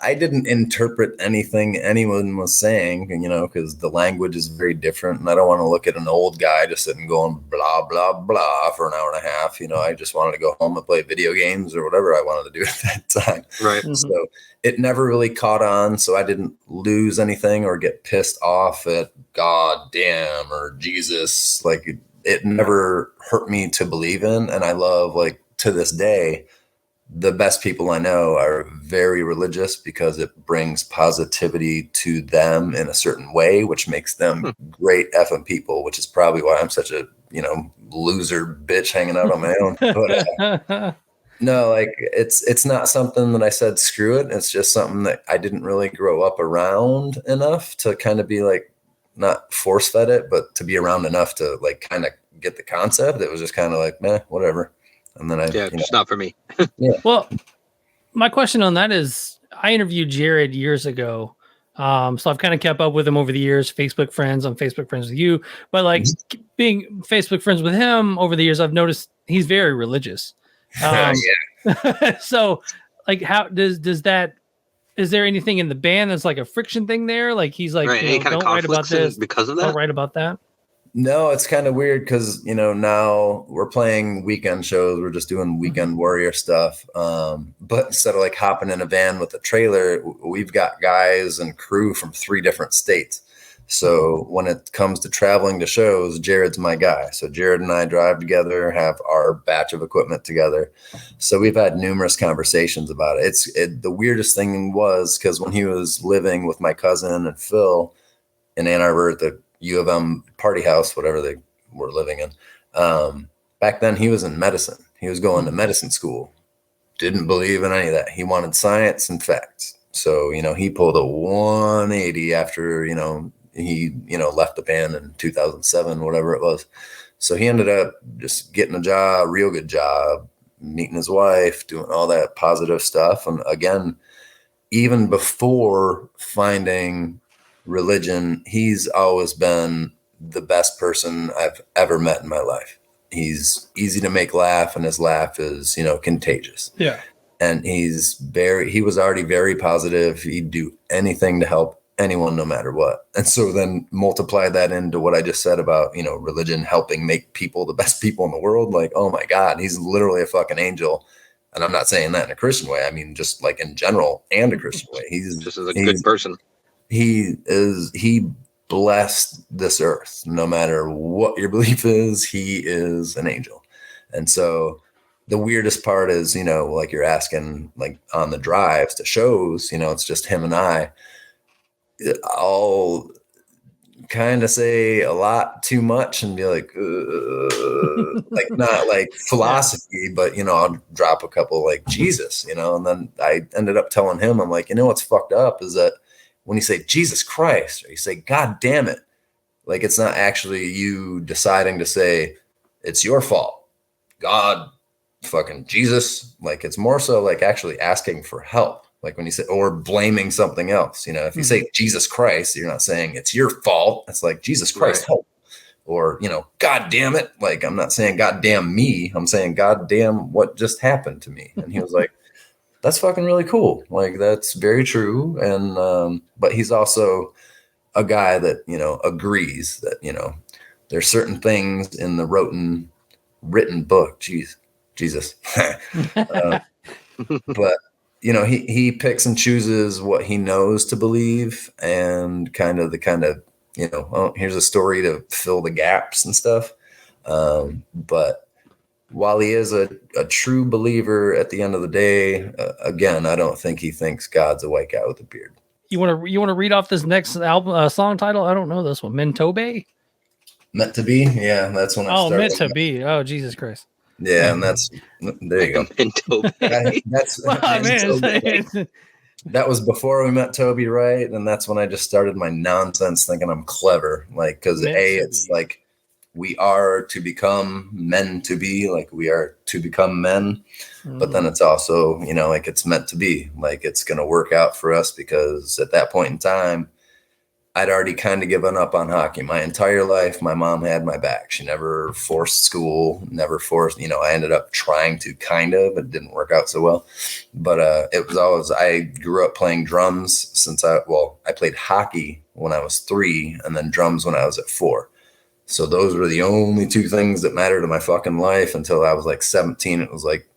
Speaker 2: I didn't interpret anything anyone was saying, because the language is very different, and I don't want to look at an old guy just sitting going blah blah blah for an hour and a half. I just wanted to go home and play video games or whatever I wanted to do at that time.
Speaker 3: Right.
Speaker 2: Mm-hmm. So it never really caught on. So I didn't lose anything or get pissed off at God damn or Jesus. Like it never hurt me to believe in, and I love, like, to this day, the best people I know are very religious because it brings positivity to them in a certain way, which makes them great effing people, which is probably why I'm such a, loser bitch hanging out on my own. But, no, like it's not something that I said, screw it. It's just something that I didn't really grow up around enough to kind of be like, not force fed it, but to be around enough to like kind of get the concept. It was just kind of like, meh, whatever. And then
Speaker 3: just not for me.
Speaker 2: Yeah.
Speaker 1: Well, my question on that is, I interviewed Jared years ago. So I've kind of kept up with him over the years, Facebook friends. I'm Facebook friends with you, but like being Facebook friends with him over the years, I've noticed he's very religious. So like, how does that, is there anything in the band that's like a friction thing there? Like he's like, don't write about this
Speaker 3: because of that.
Speaker 1: Don't write about that.
Speaker 2: No, it's kind of weird because, now we're playing weekend shows. We're just doing weekend warrior stuff. But instead of like hopping in a van with a trailer, we've got guys and crew from 3 different states. So when it comes to traveling to shows, Jared's my guy. So Jared and I drive together, have our batch of equipment together. So we've had numerous conversations about it. The weirdest thing was because when he was living with my cousin and Phil in Ann Arbor at the U of M party house, whatever they were living in. Back then he was in medicine. He was going to medicine school. Didn't believe in any of that. He wanted science and facts. So, he pulled a 180 after, he, left the band in 2007, whatever it was. So he ended up just getting a job, real good job, meeting his wife, doing all that positive stuff. And again, even before finding religion, he's always been the best person I've ever met in my life. He's easy to make laugh, and his laugh is, contagious.
Speaker 1: Yeah.
Speaker 2: And he was already very positive. He'd do anything to help anyone, no matter what. And so then multiply that into what I just said about, religion helping make people the best people in the world. Like, oh my God, he's literally a fucking angel. And I'm not saying that in a Christian way. I mean, just like in general and a Christian way. He's
Speaker 3: just as a good person.
Speaker 2: He blessed this earth. No matter what your belief is, he is an angel. And so the weirdest part is, like you're asking, like on the drives to shows, it's just him and I'll kind of say a lot too much and be like, like not like philosophy, but, I'll drop a couple like Jesus, and then I ended up telling him, I'm like, what's fucked up is that when you say Jesus Christ, or you say, God damn it, like it's not actually you deciding to say it's your fault. God, fucking Jesus. Like it's more so like actually asking for help. Like when you say, or blaming something else, if you say Jesus Christ, you're not saying it's your fault. It's like Jesus Christ, help. Or, God damn it. Like, I'm not saying God damn me. I'm saying God damn what just happened to me. And he was like, that's fucking really cool. Like, that's very true. And, but he's also a guy that, agrees that, there's certain things in the written book. Jesus. But, he picks and chooses what he knows to believe and kind of, here's a story to fill the gaps and stuff. But while he is a true believer at the end of the day, again, I don't think he thinks God's a white guy with a beard. You
Speaker 1: want to read off this next album song title? I don't know this one. Mentobe?
Speaker 2: Meant to be? Yeah, that's when I started.
Speaker 1: Oh, meant to be. Oh, Jesus Christ.
Speaker 2: Yeah, and there you go.
Speaker 3: Mentobe.
Speaker 2: That was before we met Toby, right? And that's when I just started my nonsense thinking I'm clever. Like, because it's like, we are to become men to be, like we are to become men. But then it's also, like it's meant to be, like it's going to work out for us, because at that point in time, I'd already kind of given up on hockey. My entire life, my mom had my back. She never forced school, never forced, I ended up trying to kind of, but it didn't work out so well. But it was always, I grew up playing drums since I played hockey when I was 3 and then drums when I was at 4. So those were the only 2 things that mattered to my fucking life until I was like 17. It was like,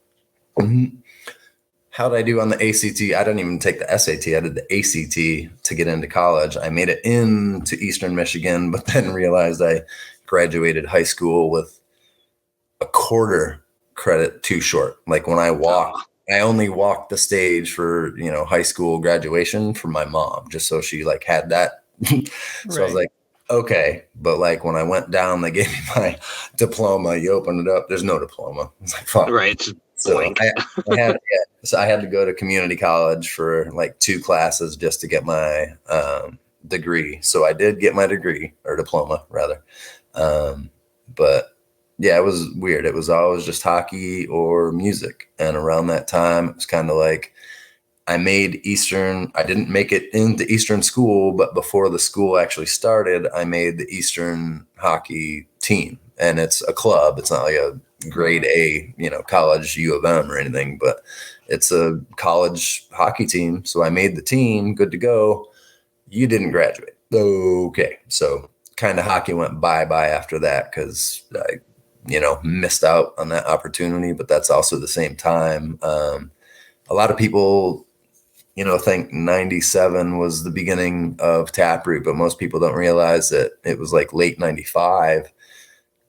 Speaker 2: how'd I do on the ACT? I didn't even take the SAT. I did the ACT to get into college. I made it into Eastern Michigan, but then realized I graduated high school with a quarter credit too short. Like when I walked, I only walked the stage for, high school graduation for my mom, just so she like had that. So I was like, okay. But like when I went down, they gave me my diploma. You open it up, there's no diploma. It's like, fuck.
Speaker 3: Right.
Speaker 2: So I had to go to community college for like 2 classes just to get my degree. So I did get my degree, or diploma rather. But yeah, it was weird. It was always just hockey or music. And around that time, it was kind of like I made Eastern. I didn't make it into Eastern school, but before the school actually started, I made the Eastern hockey team. And it's a club. It's not like a grade A, college U of M or anything, but it's a college hockey team. So I made the team, good to go. You didn't graduate. Okay. So kind of hockey went bye-bye after that, because I, missed out on that opportunity. But that's also the same time. A lot of people, think 97 was the beginning of Taproot, but most people don't realize that it was like late 95.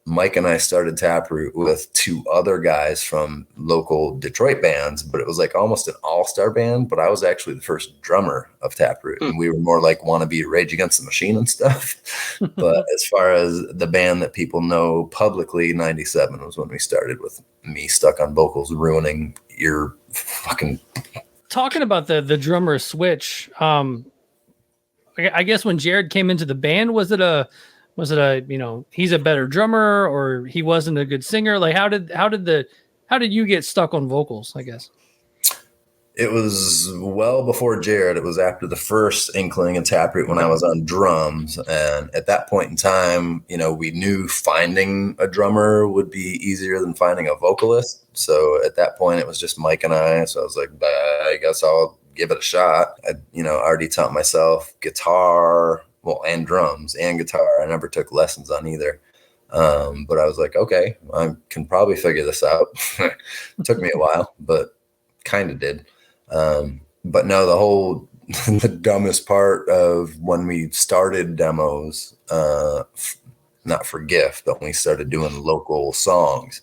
Speaker 2: Mike and I started Taproot with 2 other guys from local Detroit bands, but it was like almost an all-star band. But I was actually the first drummer of Taproot, and we were more like wannabe Rage Against the Machine and stuff. But as far as the band that people know publicly, 97 was when we started, with me stuck on vocals, ruining your fucking.
Speaker 1: Talking about the drummer switch, I guess when Jared came into the band, was it a he's a better drummer, or he wasn't a good singer? Like how did you get stuck on vocals, I guess?
Speaker 2: It was well before Jared. It was after the first inkling of Taproot when I was on drums. And at that point in time, you know, we knew finding a drummer would be easier than finding a vocalist. So at that point, it was just Mike and I. So I was like, I guess I'll give it a shot. I, you know, already taught myself guitar, well, and drums and guitar. I never took lessons on either. But I was like, okay, I can probably figure this out. It took me a while, but kind of did. But no, the dumbest part of when we started demos, not for Gift, but when we started doing local songs,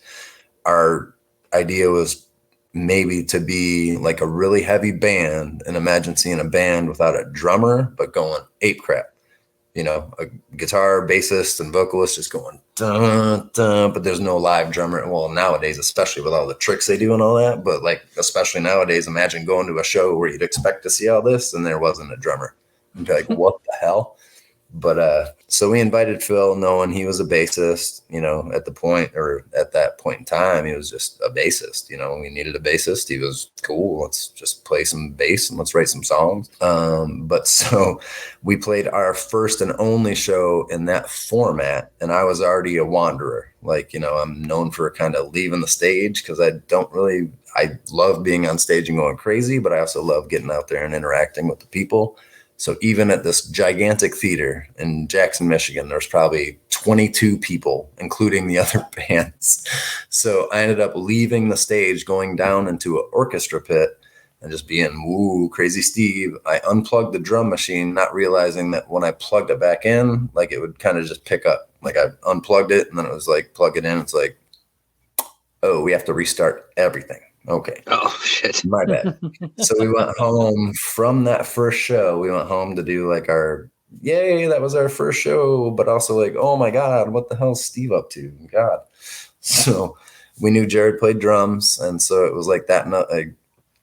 Speaker 2: our idea was maybe to be like a really heavy band, and imagine seeing a band without a drummer, but going ape crap. You know, a guitar, bassist, and vocalist just going dun, dun, but there's no live drummer. Well, nowadays, especially with all the tricks they do and all that, but like, especially nowadays, imagine going to a show where you'd expect to see all this and there wasn't a drummer. You'd be like, what the hell? But so we invited Phil, knowing he was a bassist, you know, at that point in time, he was just a bassist. You know, we needed a bassist. He was cool. Let's just play some bass and let's write some songs. But so we played our first and only show in that format. And I was already a wanderer. Like, you know, I'm known for kind of leaving the stage because I love being on stage and going crazy, but I also love getting out there and interacting with the people. So even at this gigantic theater in Jackson, Michigan, there's probably 22 people, including the other bands. So I ended up leaving the stage, going down into an orchestra pit and just being, woo, crazy Steve. I unplugged the drum machine, not realizing that when I plugged it back in, like it would kind of just pick up. Like I unplugged it and then it was like, plug it in. It's like, oh, we have to restart everything. Okay.
Speaker 3: Oh, shit.
Speaker 2: My bad. So we went home from that first show. We went home to do like our, yay, that was our first show, but also like, oh my God, what the hell's Steve up to? God. So we knew Jared played drums. And so it was like that, like,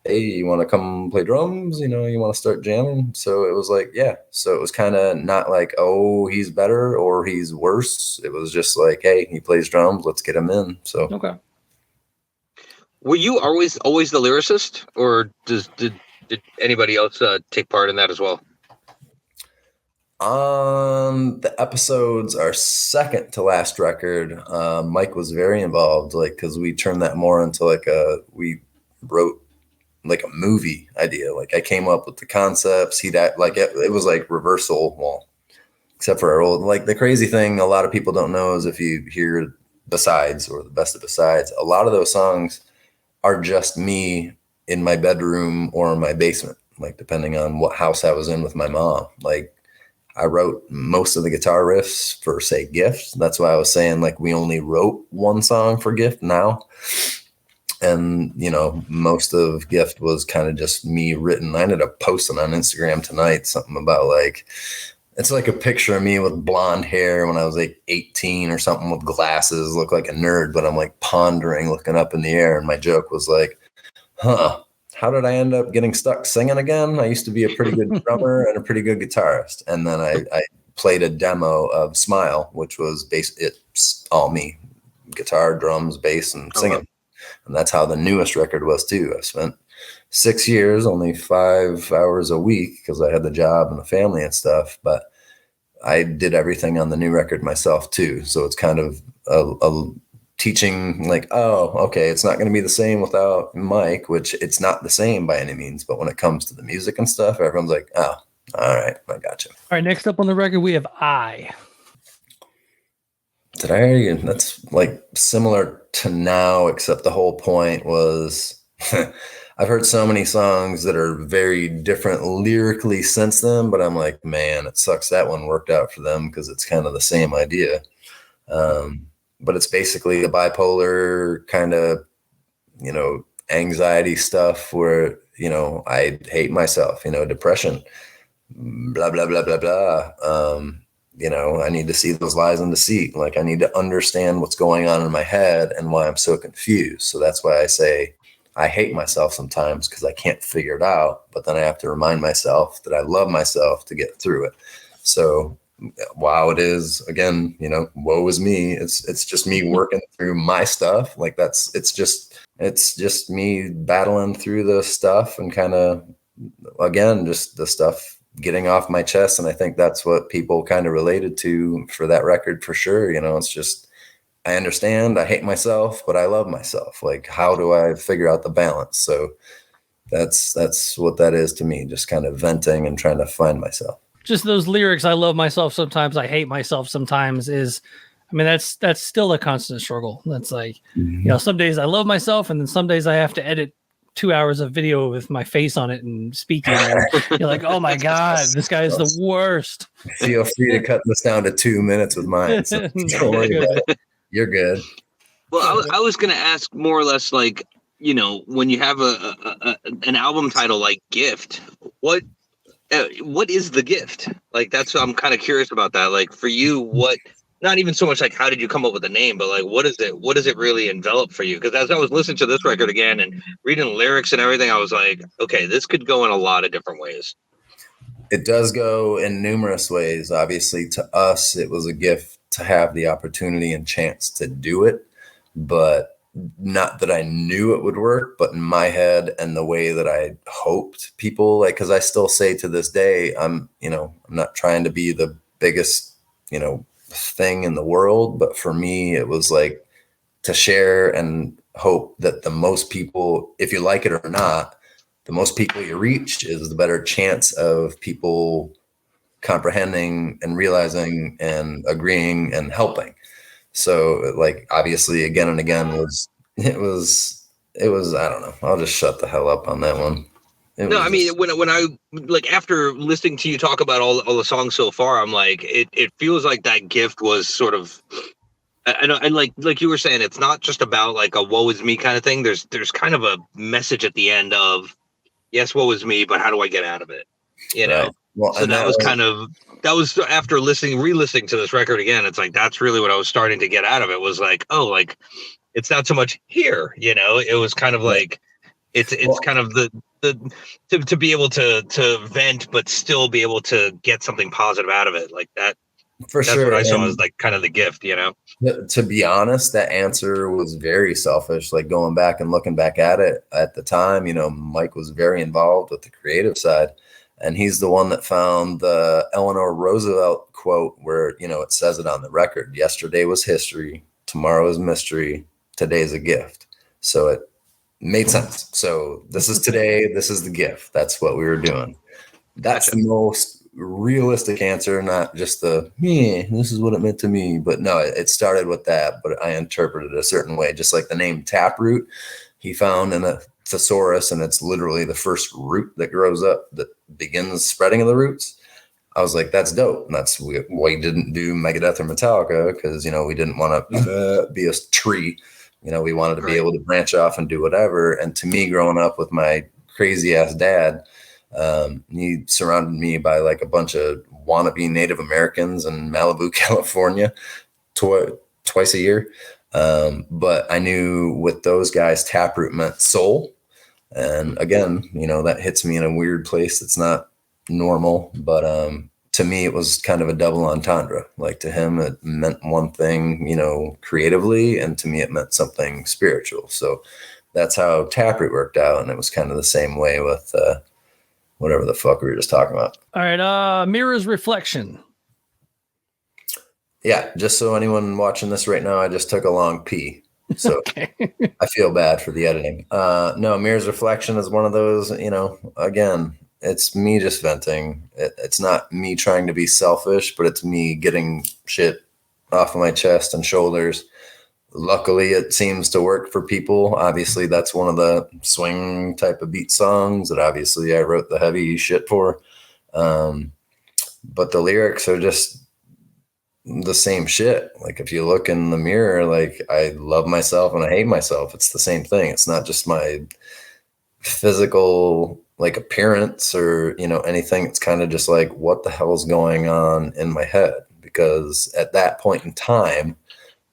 Speaker 2: hey, you want to come play drums? You know, you want to start jamming? So it was like, yeah. So it was kind of not like, oh, he's better or he's worse. It was just like, hey, he plays drums. Let's get him in. So,
Speaker 1: okay.
Speaker 3: Were you always the lyricist, or did anybody else take part in that as well?
Speaker 2: The episodes, our second to last record, Mike was very involved, like, because we turned that more into like we wrote like a movie idea. Like I came up with the concepts. It was like reversal. Well, except for our old, like the crazy thing a lot of people don't know is if you hear Besides or the best of Besides, a lot of those songs are just me in my bedroom or in my basement, like depending on what house I was in with my mom. Like I wrote most of the guitar riffs for, say, Gift. That's why I was saying like we only wrote one song for Gift now. And, you know, most of Gift was kind of just me written. I ended up posting on Instagram tonight something about like, it's like a picture of me with blonde hair when I was like 18 or something with glasses, look like a nerd, but I'm like pondering, looking up in the air. And my joke was like, how did I end up getting stuck singing again? I used to be a pretty good drummer and a pretty good guitarist. And then I played a demo of Smile, which was it's all me, guitar, drums, bass, and singing. Okay. And that's how the newest record was too. I spent 6 years, only 5 hours a week because I had the job and the family and stuff. But I did everything on the new record myself too. So it's kind of a teaching like, oh, okay, it's not going to be the same without Mike, which it's not the same by any means. But when it comes to the music and stuff, everyone's like, oh, all right, I got you.
Speaker 1: All right, next up on the record, we have I.
Speaker 2: Did I already? That's like similar to Now, except the whole point was I've heard so many songs that are very different lyrically since then, but I'm like, man, it sucks that one worked out for them because it's kind of the same idea. But it's basically a bipolar kind of, you know, anxiety stuff where, you know, I hate myself, you know, depression, blah, blah, blah, blah, blah. You know, I need to see those lies and deceit. Like I need to understand what's going on in my head and why I'm so confused. So that's why I say I hate myself sometimes because I can't figure it out. But then I have to remind myself that I love myself to get through it. So wow, it is, again, woe is me. It's just me working through my stuff. Like it's just me battling through the stuff and kind of, again, just the stuff getting off my chest. And I think that's what people kind of related to for that record for sure. It's just, I understand, I hate myself, but I love myself. Like, how do I figure out the balance? So that's what that is to me, just kind of venting and trying to find myself.
Speaker 1: Just those lyrics, I love myself sometimes, I hate myself sometimes, that's still a constant struggle. That's like, some days I love myself, and then some days I have to edit 2 hours of video with my face on it and speaking. And you're like, oh my God, this guy is the worst.
Speaker 2: Feel free to cut this down to 2 minutes with mine. So don't worry about it. You're good.
Speaker 3: Well, I was going to ask more or less like, when you have an album title like Gift, what is the gift? Like, that's, I'm kind of curious about that. Like, for you, what, not even so much like how did you come up with the name, but like what does it really envelop for you? Because as I was listening to this record again and reading the lyrics and everything, I was like, okay, this could go in a lot of different ways.
Speaker 2: It does go in numerous ways. Obviously, to us, it was a gift to have the opportunity and chance to do it, but not that I knew it would work, but in my head and the way that I hoped people, like, because I still say to this day, I'm not trying to be the biggest, thing in the world, but for me, it was like to share and hope that the most people, if you like it or not, the most people you reach is the better chance of people comprehending and realizing and agreeing and helping. So like, obviously again and again it was, I don't know. I'll just shut the hell up on that one.
Speaker 3: I mean, when I like after listening to you talk about all the songs so far, I'm like, it feels like that gift was sort of, and like you were saying, it's not just about like a woe is me kind of thing. There's kind of a message at the end of, yes, woe is me, but how do I get out of it?
Speaker 2: Right. Well,
Speaker 3: so that was after re-listening to this record again. It's like that's really what I was starting to get out of it. Was like, oh, like it's not so much here, it was kind of like it's kind of the to be able to vent but still be able to get something positive out of it, like that. That's sure what I saw as like kind of the gift.
Speaker 2: To be honest, that answer was very selfish. Like going back and looking back at it at the time, Mike was very involved with the creative side, and he's the one that found the Eleanor Roosevelt quote where it says it on the record: yesterday was history, tomorrow is mystery, today's a gift. So it made sense. So this is today, this is the gift. That's what we were doing. That's the most realistic answer, not just this is what it meant to me. But no, it started with that, but I interpreted it a certain way. Just like the name Taproot, he found in a thesaurus, and it's literally the first root that grows up that begins spreading of the roots. I was like, that's dope. And that's why we didn't do Megadeth or Metallica, because, we didn't want to be a tree. We wanted to be able to branch off and do whatever. And to me, growing up with my crazy ass dad, he surrounded me by like a bunch of wannabe Native Americans in Malibu, California, twice a year. But I knew with those guys, Taproot meant soul. And again, that hits me in a weird place. It's not normal, but to me, it was kind of a double entendre. Like to him, it meant one thing, creatively, and to me, it meant something spiritual. So that's how Taproot worked out, and it was kind of the same way with whatever the fuck we were just talking about.
Speaker 1: All right, Mirror's Reflection.
Speaker 2: Yeah, just so anyone watching this right now, I just took a long pee, so okay. I feel bad for the editing. No, Mirror's Reflection is one of those, again, it's me just venting. It's not me trying to be selfish, but it's me getting shit off of my chest and shoulders. Luckily, it seems to work for people. Obviously, that's one of the swing type of beat songs that obviously I wrote the heavy shit for. But the lyrics are just the same shit. Like if you look in the mirror, like I love myself and I hate myself. It's the same thing. It's not just my physical like appearance or anything. It's kind of just like what the hell is going on in my head, because at that point in time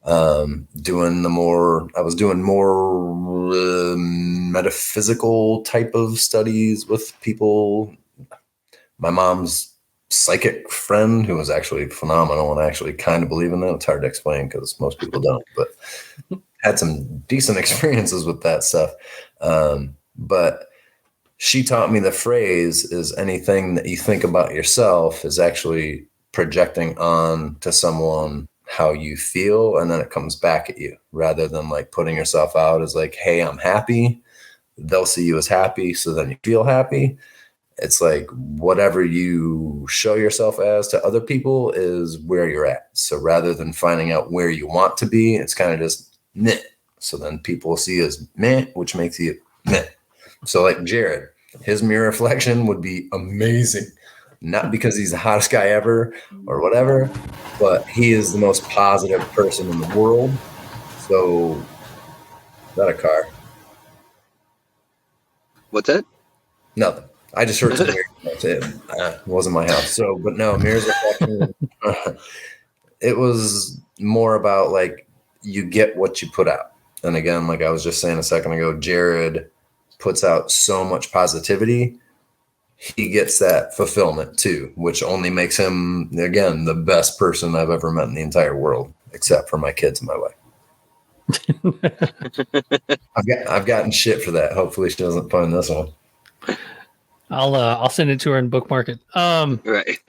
Speaker 2: I was doing more metaphysical type of studies with people. My mom's psychic friend who was actually phenomenal, and I actually kind of believe in that. It's hard to explain because most people don't, but had some decent experiences with that stuff. But she taught me the phrase is anything that you think about yourself is actually projecting on to someone how you feel, and then it comes back at you, rather than like putting yourself out as like, hey, I'm happy. They'll see you as happy, so then you feel happy. It's like whatever you show yourself as to other people is where you're at. So rather than finding out where you want to be, it's kind of just meh. So then people see you as meh, which makes you meh. So like Jared, his mirror reflection would be amazing. Not because he's the hottest guy ever or whatever, but he is the most positive person in the world. So, is that a car?
Speaker 3: What's that?
Speaker 2: Nothing. I just heard some weird. That's it. It wasn't my house. So, but no, mirrors reflection. It was more about like you get what you put out. And again, like I was just saying a second ago, Jared puts out so much positivity. He gets that fulfillment too, which only makes him, again, the best person I've ever met in the entire world, except for my kids and my wife. I've gotten shit for that. Hopefully she doesn't find this one.
Speaker 1: I'll send it to her and bookmark it.
Speaker 3: Right.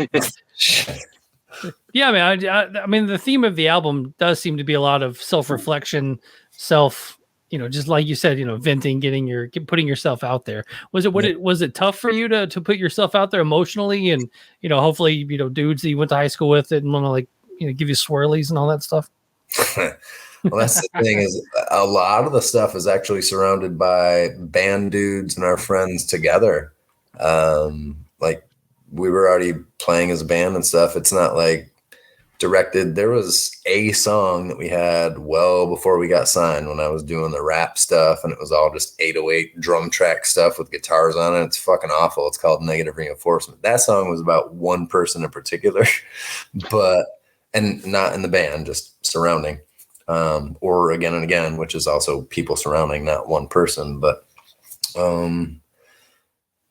Speaker 1: Yeah, I mean, the theme of the album does seem to be a lot of self-reflection, just like you said, venting, putting yourself out there. Was it tough for you to put yourself out there emotionally, and hopefully dudes that you went to high school with didn't want to like give you swirlies and all that stuff?
Speaker 2: Well, that's the thing, is a lot of the stuff is actually surrounded by band dudes and our friends together. Like we were already playing as a band and stuff. It's not like directed. There was a song that we had well before we got signed when I was doing the rap stuff, and it was all just 808 drum track stuff with guitars on it. It's fucking awful. It's called Negative Reinforcement. That song was about one person in particular, and not in the band, just surrounding, or Again and Again, which is also people surrounding, not one person. But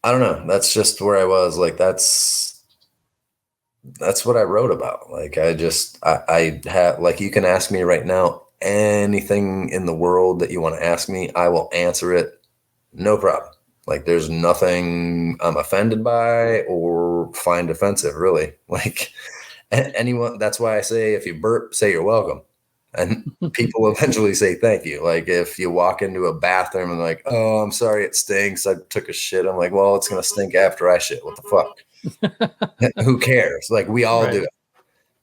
Speaker 2: I don't know. That's just where I was. Like, that's what I wrote about. Like, I have, like, you can ask me right now anything in the world that you want to ask me. I will answer it. No problem. Like, there's nothing I'm offended by or find offensive, really. Like, anyone, that's why I say, if you burp, say you're welcome. And people eventually say thank you. Like if you walk into a bathroom and like, oh, I'm sorry, it stinks, I took a shit. I'm like, well, it's going to stink after I shit. What the fuck? Who cares? Like we all do it.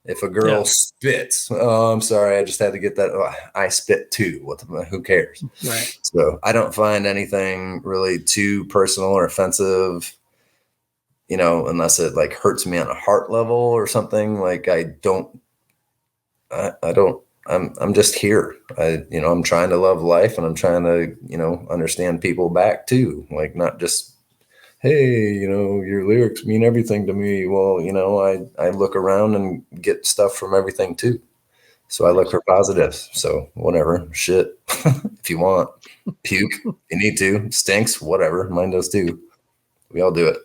Speaker 2: If a girl spits, oh, I'm sorry, I just had to get that. Oh, I spit too. Who cares?
Speaker 1: Right.
Speaker 2: So I don't find anything really too personal or offensive, unless it like hurts me on a heart level or something. Like I don't. I'm just here. I'm trying to love life, and I'm trying to, understand people back too. Like not just, hey, your lyrics mean everything to me. Well, I look around and get stuff from everything too. So I look for positives. So whatever, shit, if you want, puke, you need to, stinks, whatever, mine does too. We all do it.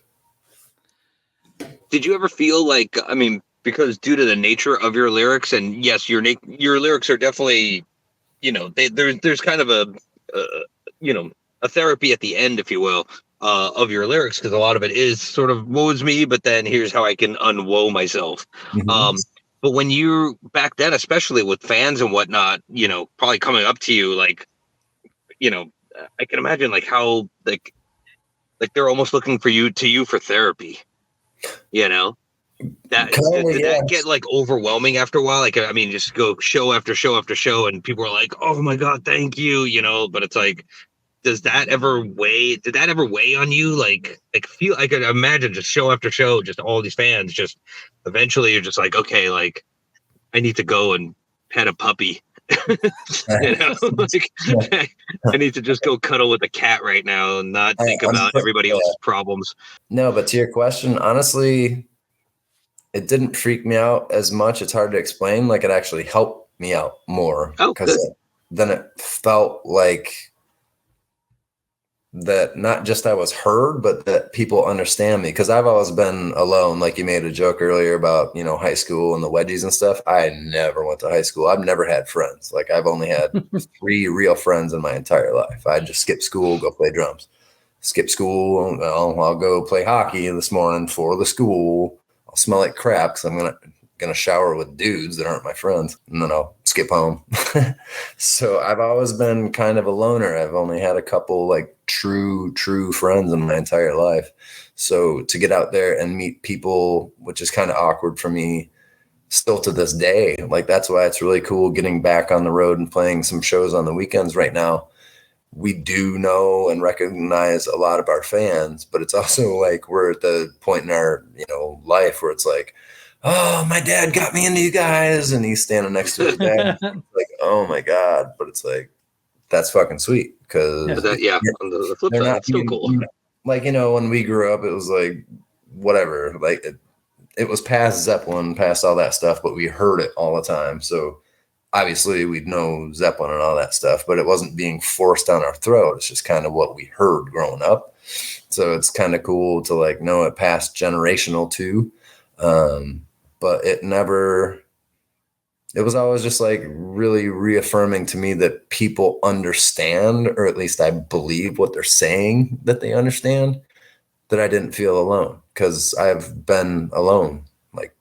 Speaker 3: Did you ever feel like, because due to the nature of your lyrics, and yes, your lyrics are definitely, there's kind of a therapy at the end, if you will, of your lyrics, because a lot of it is sort of woes me, but then here's how I can unwoe myself. Mm-hmm. But when you back then, especially with fans and whatnot, probably coming up to you, like, I can imagine like how like they're almost looking for you for therapy, Did that get like overwhelming after a while? Like, just go show after show after show, and people are like, "Oh my god, thank you," But it's like, did that ever weigh on you? Like feel, I could imagine just show after show, just all these fans. Just eventually, you're just like, okay, like I need to go and pet a puppy. Like, I need to just go cuddle with a cat right now and not think about everybody else's problems.
Speaker 2: No, but to your question, honestly, it didn't freak me out as much. It's hard to explain. Like it actually helped me out more because then it felt like that not just I was heard, but that people understand me, because I've always been alone. Like you made a joke earlier about, high school and the wedgies and stuff. I never went to high school. I've never had friends. Like I've only had 3 real friends in my entire life. I just skip school, go play drums. Skip school, I'll go play hockey this morning for the school. I'll smell like crap because I'm gonna shower with dudes that aren't my friends, and then I'll skip home. So I've always been kind of a loner. I've only had a couple like true friends in my entire life. So to get out there and meet people, which is kind of awkward for me still to this day, like that's why it's really cool getting back on the road and playing some shows on the weekends right now. We do know and recognize a lot of our fans, but it's also like we're at the point in our life where it's like, oh, my dad got me into you guys, and he's standing next to his dad. Like, oh my God. But it's like, that's fucking sweet, because
Speaker 3: on the flip side, that's still cool.
Speaker 2: Like, when we grew up, it was like whatever, like it was past Zeppelin, past all that stuff, but we heard it all the time. So obviously we'd know Zeppelin and all that stuff, but it wasn't being forced down our throat. It's just kind of what we heard growing up. So it's kind of cool to like know it past generational too. But it was always just like really reaffirming to me that people understand, or at least I believe what they're saying that they understand, that I didn't feel alone, because I've been alone. Like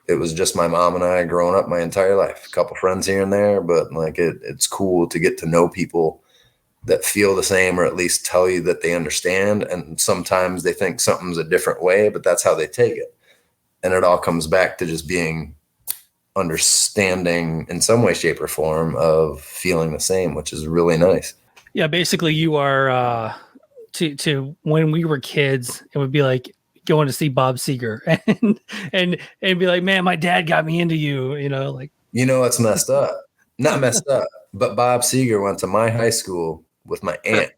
Speaker 2: it was just my mom and I growing up my entire life, a couple friends here and there, but like it's cool to get to know people that feel the same, or at least tell you that they understand. And sometimes they think something's a different way, but that's how they take it. And it all comes back to just being understanding in some way, shape, or form of feeling the same, which is really nice.
Speaker 1: Yeah, basically you are to when we were kids, it would be like going to see Bob Seger and be like, man, my dad got me into you, like.
Speaker 2: It's messed up. Not messed up, but Bob Seger went to my high school with my aunt.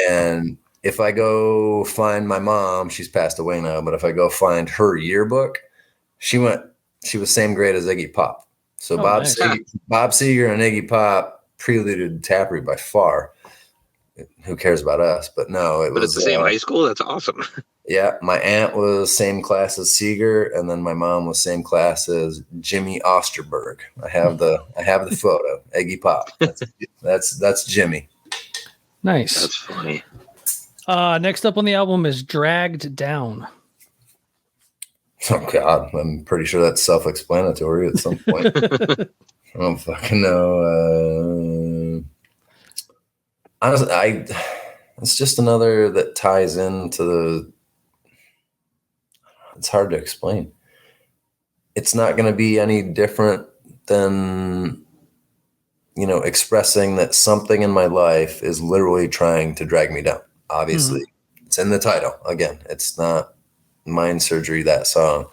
Speaker 2: And if I go find my mom, she's passed away now, but if I go find her yearbook, she was same grade as Iggy Pop. So Bob Seger and Iggy Pop preluded Taproot by far. Who cares about us? But no,
Speaker 3: but it's the same high school. That's awesome.
Speaker 2: Yeah, my aunt was same class as Seeger, and then my mom was same class as Jimmy Osterberg. I have the photo. Iggy Pop. That's Jimmy.
Speaker 1: Nice.
Speaker 3: That's funny.
Speaker 2: Next
Speaker 1: up on the album is Dragged Down.
Speaker 2: Oh God, I'm pretty sure that's self-explanatory at some point. I don't fucking know. Honestly, it's just another that ties into it's hard to explain. It's not going to be any different than, expressing that something in my life is literally trying to drag me down. Obviously, It's in the title. Again, it's not mind surgery, that song.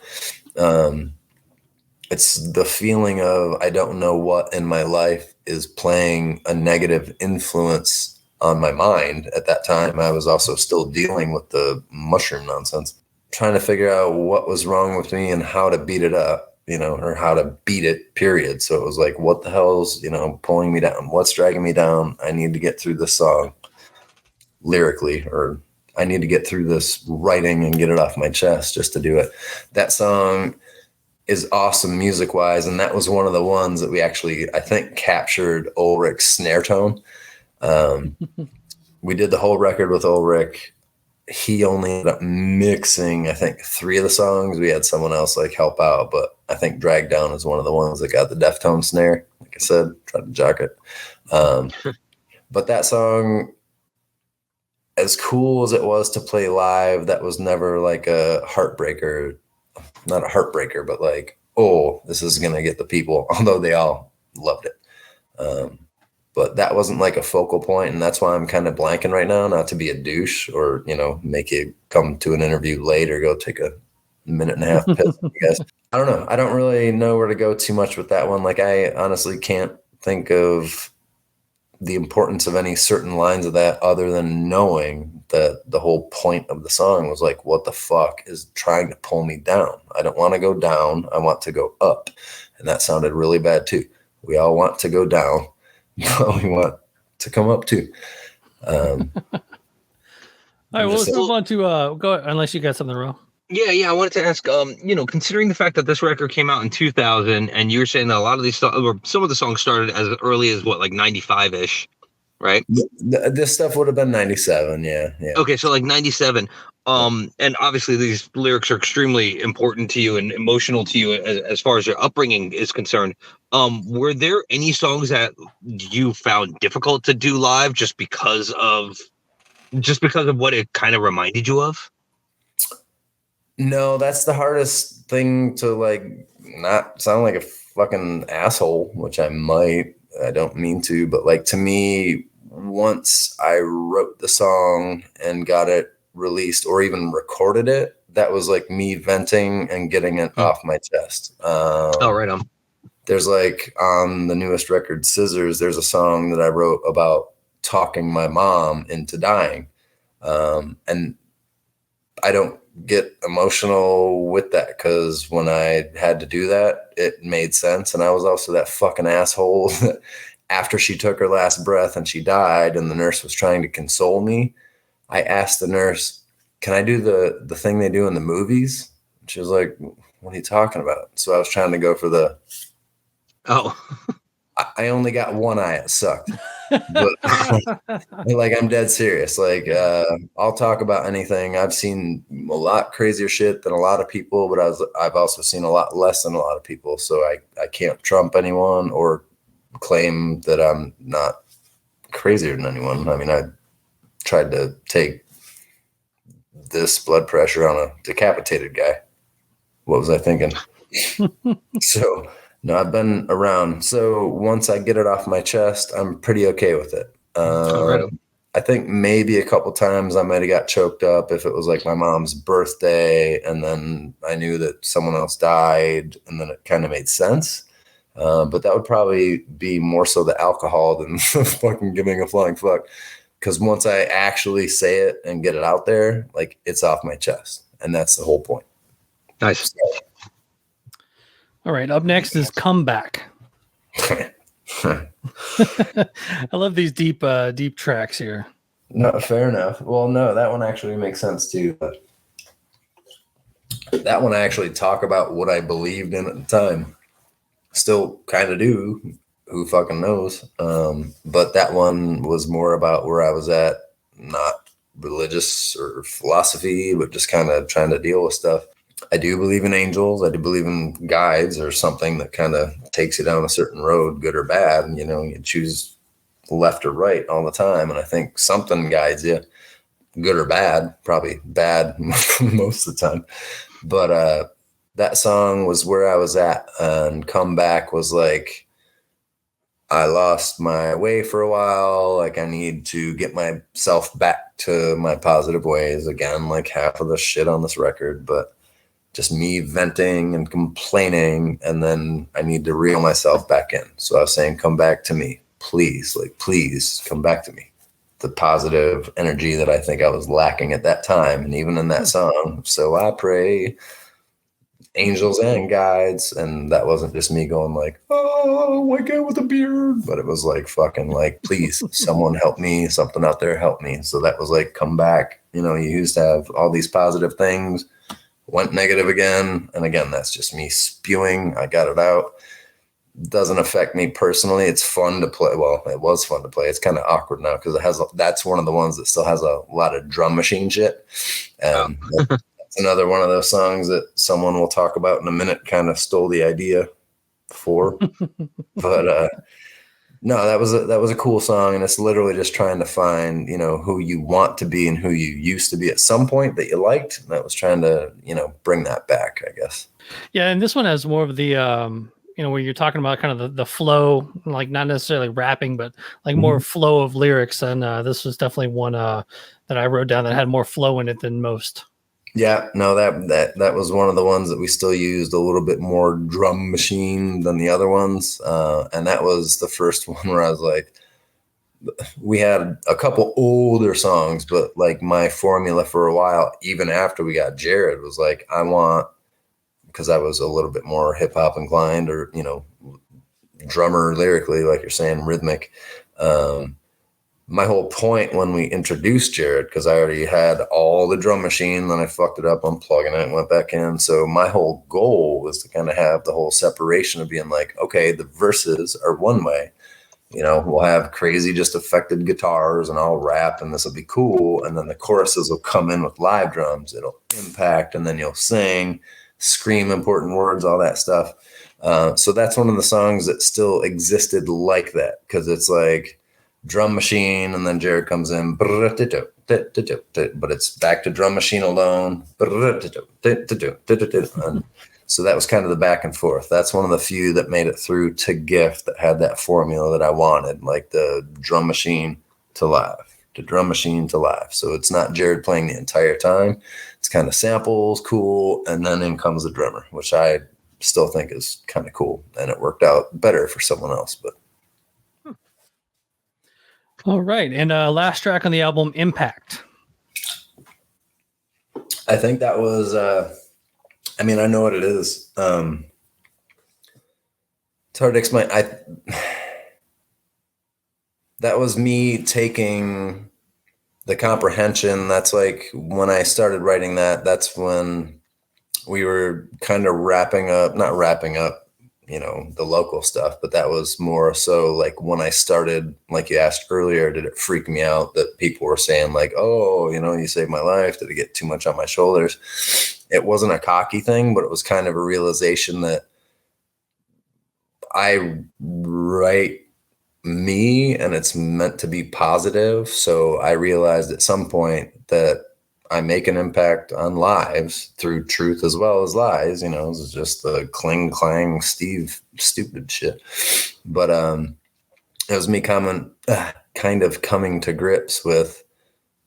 Speaker 2: It's the feeling of, I don't know what in my life is playing a negative influence on my mind. At that time, I was also still dealing with the mushroom nonsense, trying to figure out what was wrong with me and how to beat it up, or how to beat it, period. So it was like, what the hell's, pulling me down? What's dragging me down? I need to get through this song lyrically, or I need to get through this writing and get it off my chest just to do it. That song is awesome music wise. And that was one of the ones that we actually, I think, captured Ulrich's snare tone. We did the whole record with Ulrich. He only ended up mixing, I think, 3 of the songs. We had someone else help out, but I think Drag Down is one of the ones that got the Deftones snare. Like I said, tried to jock it. But that song, as cool as it was to play live, that was never like a heartbreaker. Not a heartbreaker, but like, oh, this is going to get the people, although they all loved it. But that wasn't like a focal point, and that's why I'm kind of blanking right now, not to be a douche or, make you come to an interview late or go take a minute and a half piss, I guess. I don't know. I don't really know where to go too much with that one. Like, I honestly can't think of the importance of any certain lines of that other than knowing that the whole point of the song was like, what the fuck is trying to pull me down? I don't want to go down. I want to go up. And that sounded really bad too. We all want to go down, but we want to come up too.
Speaker 1: All right, well, let's move on to go unless you got something wrong.
Speaker 3: Yeah. I wanted to ask, considering the fact that this record came out in 2000, and you were saying that a lot of these or some of the songs started as early as what, like 95-ish, right?
Speaker 2: This stuff would have been 97. Yeah.
Speaker 3: Okay, so like 97. And obviously these lyrics are extremely important to you and emotional to you as far as your upbringing is concerned. Were there any songs that you found difficult to do live just because of what it kind of reminded you of?
Speaker 2: No, that's the hardest thing to like not sound like a fucking asshole, which I might. I don't mean to, but like to me, once I wrote the song and got it released or even recorded it, that was like me venting and getting it off my chest.
Speaker 3: Right on.
Speaker 2: There's like on the newest record, Scissors, there's a song that I wrote about talking my mom into dying. And I don't get emotional with that because when I had to do that, it made sense. And I was also that fucking asshole that after she took her last breath and she died and the nurse was trying to console me, I asked the nurse, can I do the thing they do in the movies? And she was like, what are you talking about? So I was trying to go for the, I only got one eye. It sucked. But like, I'm dead serious. Like, I'll talk about anything. I've seen a lot crazier shit than a lot of people, but I've also seen a lot less than a lot of people. So I can't trump anyone or claim that I'm not crazier than anyone. I mean, I tried to take this blood pressure on a decapitated guy. What was I thinking? So no, I've been around. So once I get it off my chest, I'm pretty okay with it. I think maybe a couple times I might have got choked up if it was like my mom's birthday and then I knew that someone else died and then it kind of made sense. But that would probably be more so the alcohol than fucking giving a flying fuck. Because once I actually say it and get it out there, like it's off my chest. And that's the whole point.
Speaker 3: Nice.
Speaker 1: All right. Up next is Comeback. I love these deep tracks here.
Speaker 2: No, fair enough. Well, no, that one actually makes sense too. But that one I actually talk about what I believed in at the time. Still kind of do. Who fucking knows? But that one was more about where I was at, not religious or philosophy, but just kind of trying to deal with stuff. I do believe in angels. I do believe in guides or something that kind of takes you down a certain road, good or bad. And, you choose left or right all the time. And I think something guides you, good or bad, probably bad most of the time. But that song was where I was at, and Comeback was like, I lost my way for a while. Like I need to get myself back to my positive ways again, like half of the shit on this record, but just me venting and complaining. And then I need to reel myself back in. So I was saying, come back to me, please. Like, please come back to me. The positive energy that I think I was lacking at that time. And even in that song, so I pray, angels and guides. And that wasn't just me going like, oh, white guy with a beard, but it was like fucking like, please, someone help me, something out there help me. So that was like, come back. You used to have all these positive things, went negative again. And again, that's just me spewing. I got it out. Doesn't affect me personally. It's fun to play. Well, it was fun to play. It's kind of awkward now because that's one of the ones that still has a lot of drum machine shit. And that's another one of those songs that someone will talk about in a minute, kind of stole the idea for. But no, that was a cool song. And it's literally just trying to find, who you want to be and who you used to be at some point that you liked. And that was trying to, bring that back, I guess.
Speaker 1: Yeah. And this one has more of the, where you're talking about kind of the flow, like not necessarily rapping, but like more flow of lyrics. And this was definitely one that I wrote down that had more flow in it than most.
Speaker 2: Yeah, no, that was one of the ones that we still used a little bit more drum machine than the other ones. And that was the first one where I was like, we had a couple older songs, but like my formula for a while, even after we got Jared, was like, I want, because I was a little bit more hip hop inclined or, drummer lyrically, like you're saying, rhythmic. my whole point when we introduced Jared, because I already had all the drum machine, then I fucked it up unplugging it and went back in. So my whole goal was to kind of have the whole separation of being like, okay, the verses are one way. You know, we'll have crazy, just affected guitars and I'll rap and this will be cool. And then the choruses will come in with live drums. It'll impact and then you'll sing, scream important words, all that stuff. So that's one of the songs that still existed like that, because it's like drum machine and then Jared comes in, but it's back to drum machine alone. And so that was kind of the back and forth. That's one of the few that made it through to Gift that had that formula that I wanted, like the drum machine to live, to drum machine to live. So it's not Jared playing the entire time. It's kind of samples, cool, and then in comes the drummer, which I still think is kind of cool. And it worked out better for someone else. But
Speaker 1: all right. And last track on the album, Impact.
Speaker 2: I think that was... I mean, I know what it is. It's hard to explain. That was me taking the comprehension. That's like when I started writing that, that's when we were kind of not wrapping up, you know, the local stuff, but that was more so like when I started, like you asked earlier, did it freak me out that people were saying like, oh, you know, you saved my life. Did it get too much on my shoulders? It wasn't a cocky thing, but it was kind of a realization that I write me and it's meant to be positive. So I realized at some point that I make an impact on lives through truth as well as lies. You know, it's just the cling clang stupid shit. But it was me kind of coming to grips with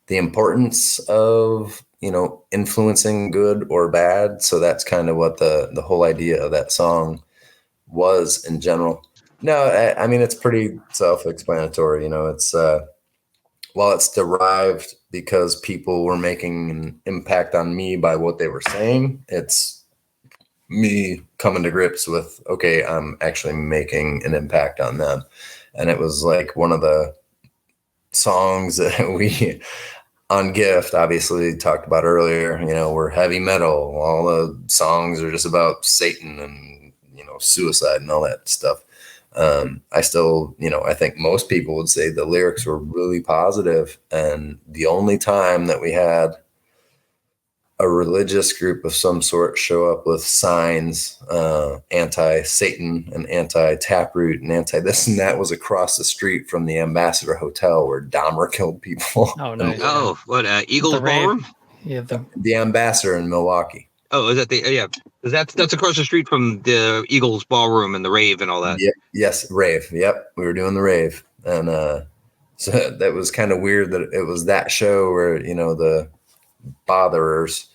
Speaker 2: the importance of, you know, influencing good or bad. So that's kind of what the whole idea of that song was in general. No, I mean, it's pretty self-explanatory. You know, it's while it's derived because people were making an impact on me by what they were saying, it's me coming to grips with, okay, I'm actually making an impact on them. And it was like one of the songs that we on Gift obviously talked about earlier. You know, we're heavy metal. All the songs are just about Satan and, you know, suicide and all that stuff. I still, you know, I think most people would say the lyrics were really positive. And the only time that we had a religious group of some sort show up with signs, anti-Satan and anti-Taproot and anti-this and that was across the street from the Ambassador Hotel where Dahmer killed people.
Speaker 1: Oh, no.
Speaker 3: Oh, what, Eagles Ballroom?
Speaker 1: Yeah,
Speaker 2: the Ambassador in Milwaukee.
Speaker 3: Oh, is that yeah? That's across the street from the Eagles Ballroom and the rave and all that.
Speaker 2: Yeah, yes, rave. Yep, we were doing the rave, and so that was kind of weird that it was that show where, you know, the botherers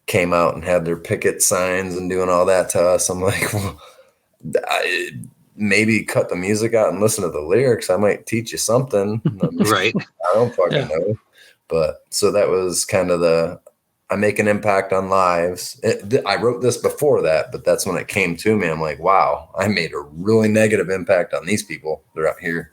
Speaker 2: came out and had their picket signs and doing all that to us. I'm like, well, maybe cut the music out and listen to the lyrics. I might teach you something.
Speaker 3: Right.
Speaker 2: I don't fucking know. But so that was kind of I make an impact on lives. I wrote this before that, but that's when it came to me. I'm like, wow, I made a really negative impact on these people. They're out here.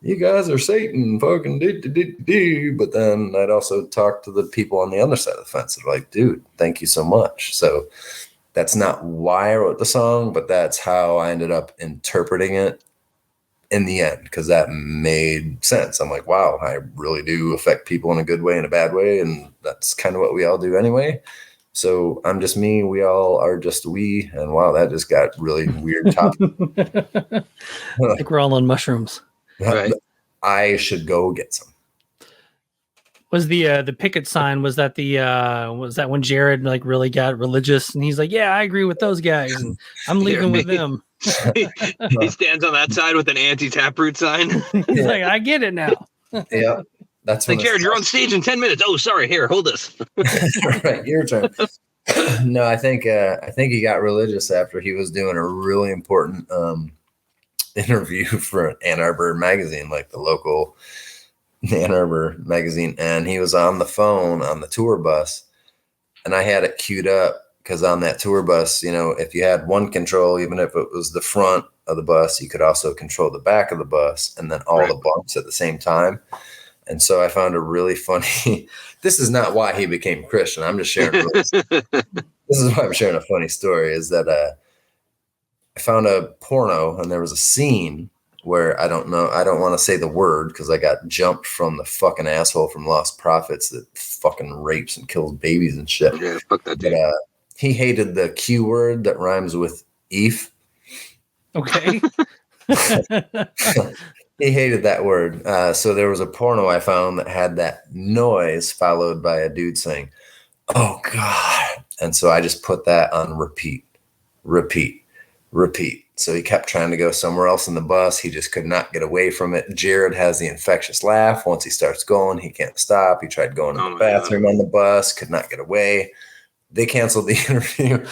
Speaker 2: You guys are Satan, fucking do. But then I'd also talk to the people on the other side of the fence. They're like, dude, thank you so much. So that's not why I wrote the song, but that's how I ended up interpreting it in the end, because that made sense. I'm like, wow, I really do affect people in a good way and a bad way. And that's kind of what we all do anyway. So I'm just me. We all are just we. And wow, that just got really weird topic.
Speaker 1: Like we're all on mushrooms.
Speaker 3: Right.
Speaker 2: I should go get some.
Speaker 1: Was the picket sign, was that when Jared like really got religious and he's like, yeah, I agree with those guys and I'm leaving with them.
Speaker 3: He stands on that side with an anti-Taproot sign.
Speaker 1: He's like, I get it now.
Speaker 2: Yeah. That's
Speaker 3: like, Jared, you're on stage in 10 minutes. Oh, sorry. Here, hold this.
Speaker 2: Right, your turn. No, I think he got religious after he was doing a really important interview for Ann Arbor magazine, like the local Ann Arbor magazine, and he was on the phone on the tour bus, and I had it queued up because on that tour bus, you know, if you had one control, even if it was the front of the bus. You could also control the back of the bus and then all the bumps at the same time. And so I found a really funny, this is not why he became Christian. I'm just sharing. This is why I'm sharing a funny story is that I found a porno and there was a scene where I don't want to say the word because I got jumped from the fucking asshole from Lost Prophets that fucking rapes and kills babies and shit.
Speaker 3: Yeah, fuck that dude.
Speaker 2: But he hated the Q word that rhymes with Eve.
Speaker 1: Okay.
Speaker 2: He hated that word. So there was a porno I found that had that noise followed by a dude saying, "Oh God." And so I just put that on repeat. So he kept trying to go somewhere else in the bus. He just could not get away from it. Jared has the infectious laugh. Once he starts going, he can't stop. He tried going to the bathroom on the bus, could not get away. They canceled the interview.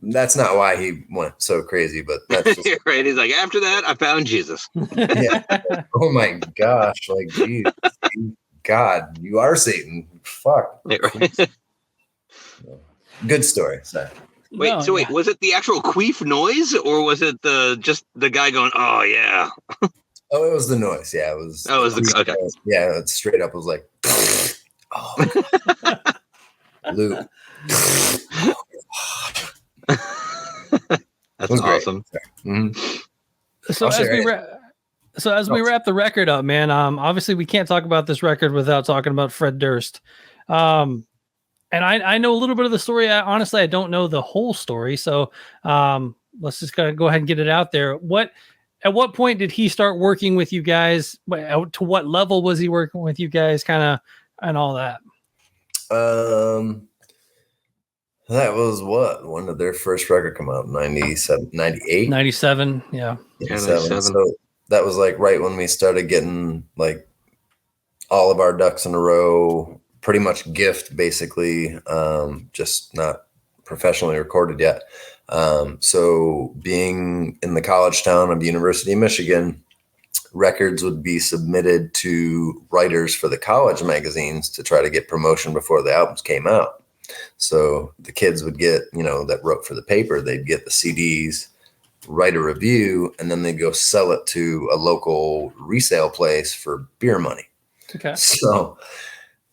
Speaker 2: That's not why he went so crazy, but that's just
Speaker 3: right. He's like, after that, I found Jesus.
Speaker 2: Yeah. Oh my gosh. Like, geez, God, you are Satan. Fuck.
Speaker 3: Right.
Speaker 2: Good story. Sorry.
Speaker 3: Wait, wait, was it the actual queef noise or was it just the guy going, "Oh yeah"?
Speaker 2: Oh, it was the noise. Yeah, it was.
Speaker 3: Oh, it was the okay.
Speaker 2: Yeah, it straight up was like, oh, Luke.
Speaker 3: That's awesome.
Speaker 1: Mm-hmm. So as we wrap the record up, man, obviously we can't talk about this record without talking about Fred Durst. And I know a little bit of the story. Honestly, I don't know the whole story. So let's just kind of go ahead and get it out there. At what point did he start working with you guys? To what level was he working with you guys? Kind of, and all that.
Speaker 2: That was when did their first record come out? 97, 98?
Speaker 1: 97, yeah.
Speaker 2: 97. So that was like right when we started getting like all of our ducks in a row, pretty much gift basically, just not professionally recorded yet. So being in the college town of the University of Michigan, records would be submitted to writers for the college magazines to try to get promotion before the albums came out. So the kids would get, that wrote for the paper, they'd get the CDs, write a review, and then they'd go sell it to a local resale place for beer money.
Speaker 1: Okay.
Speaker 2: So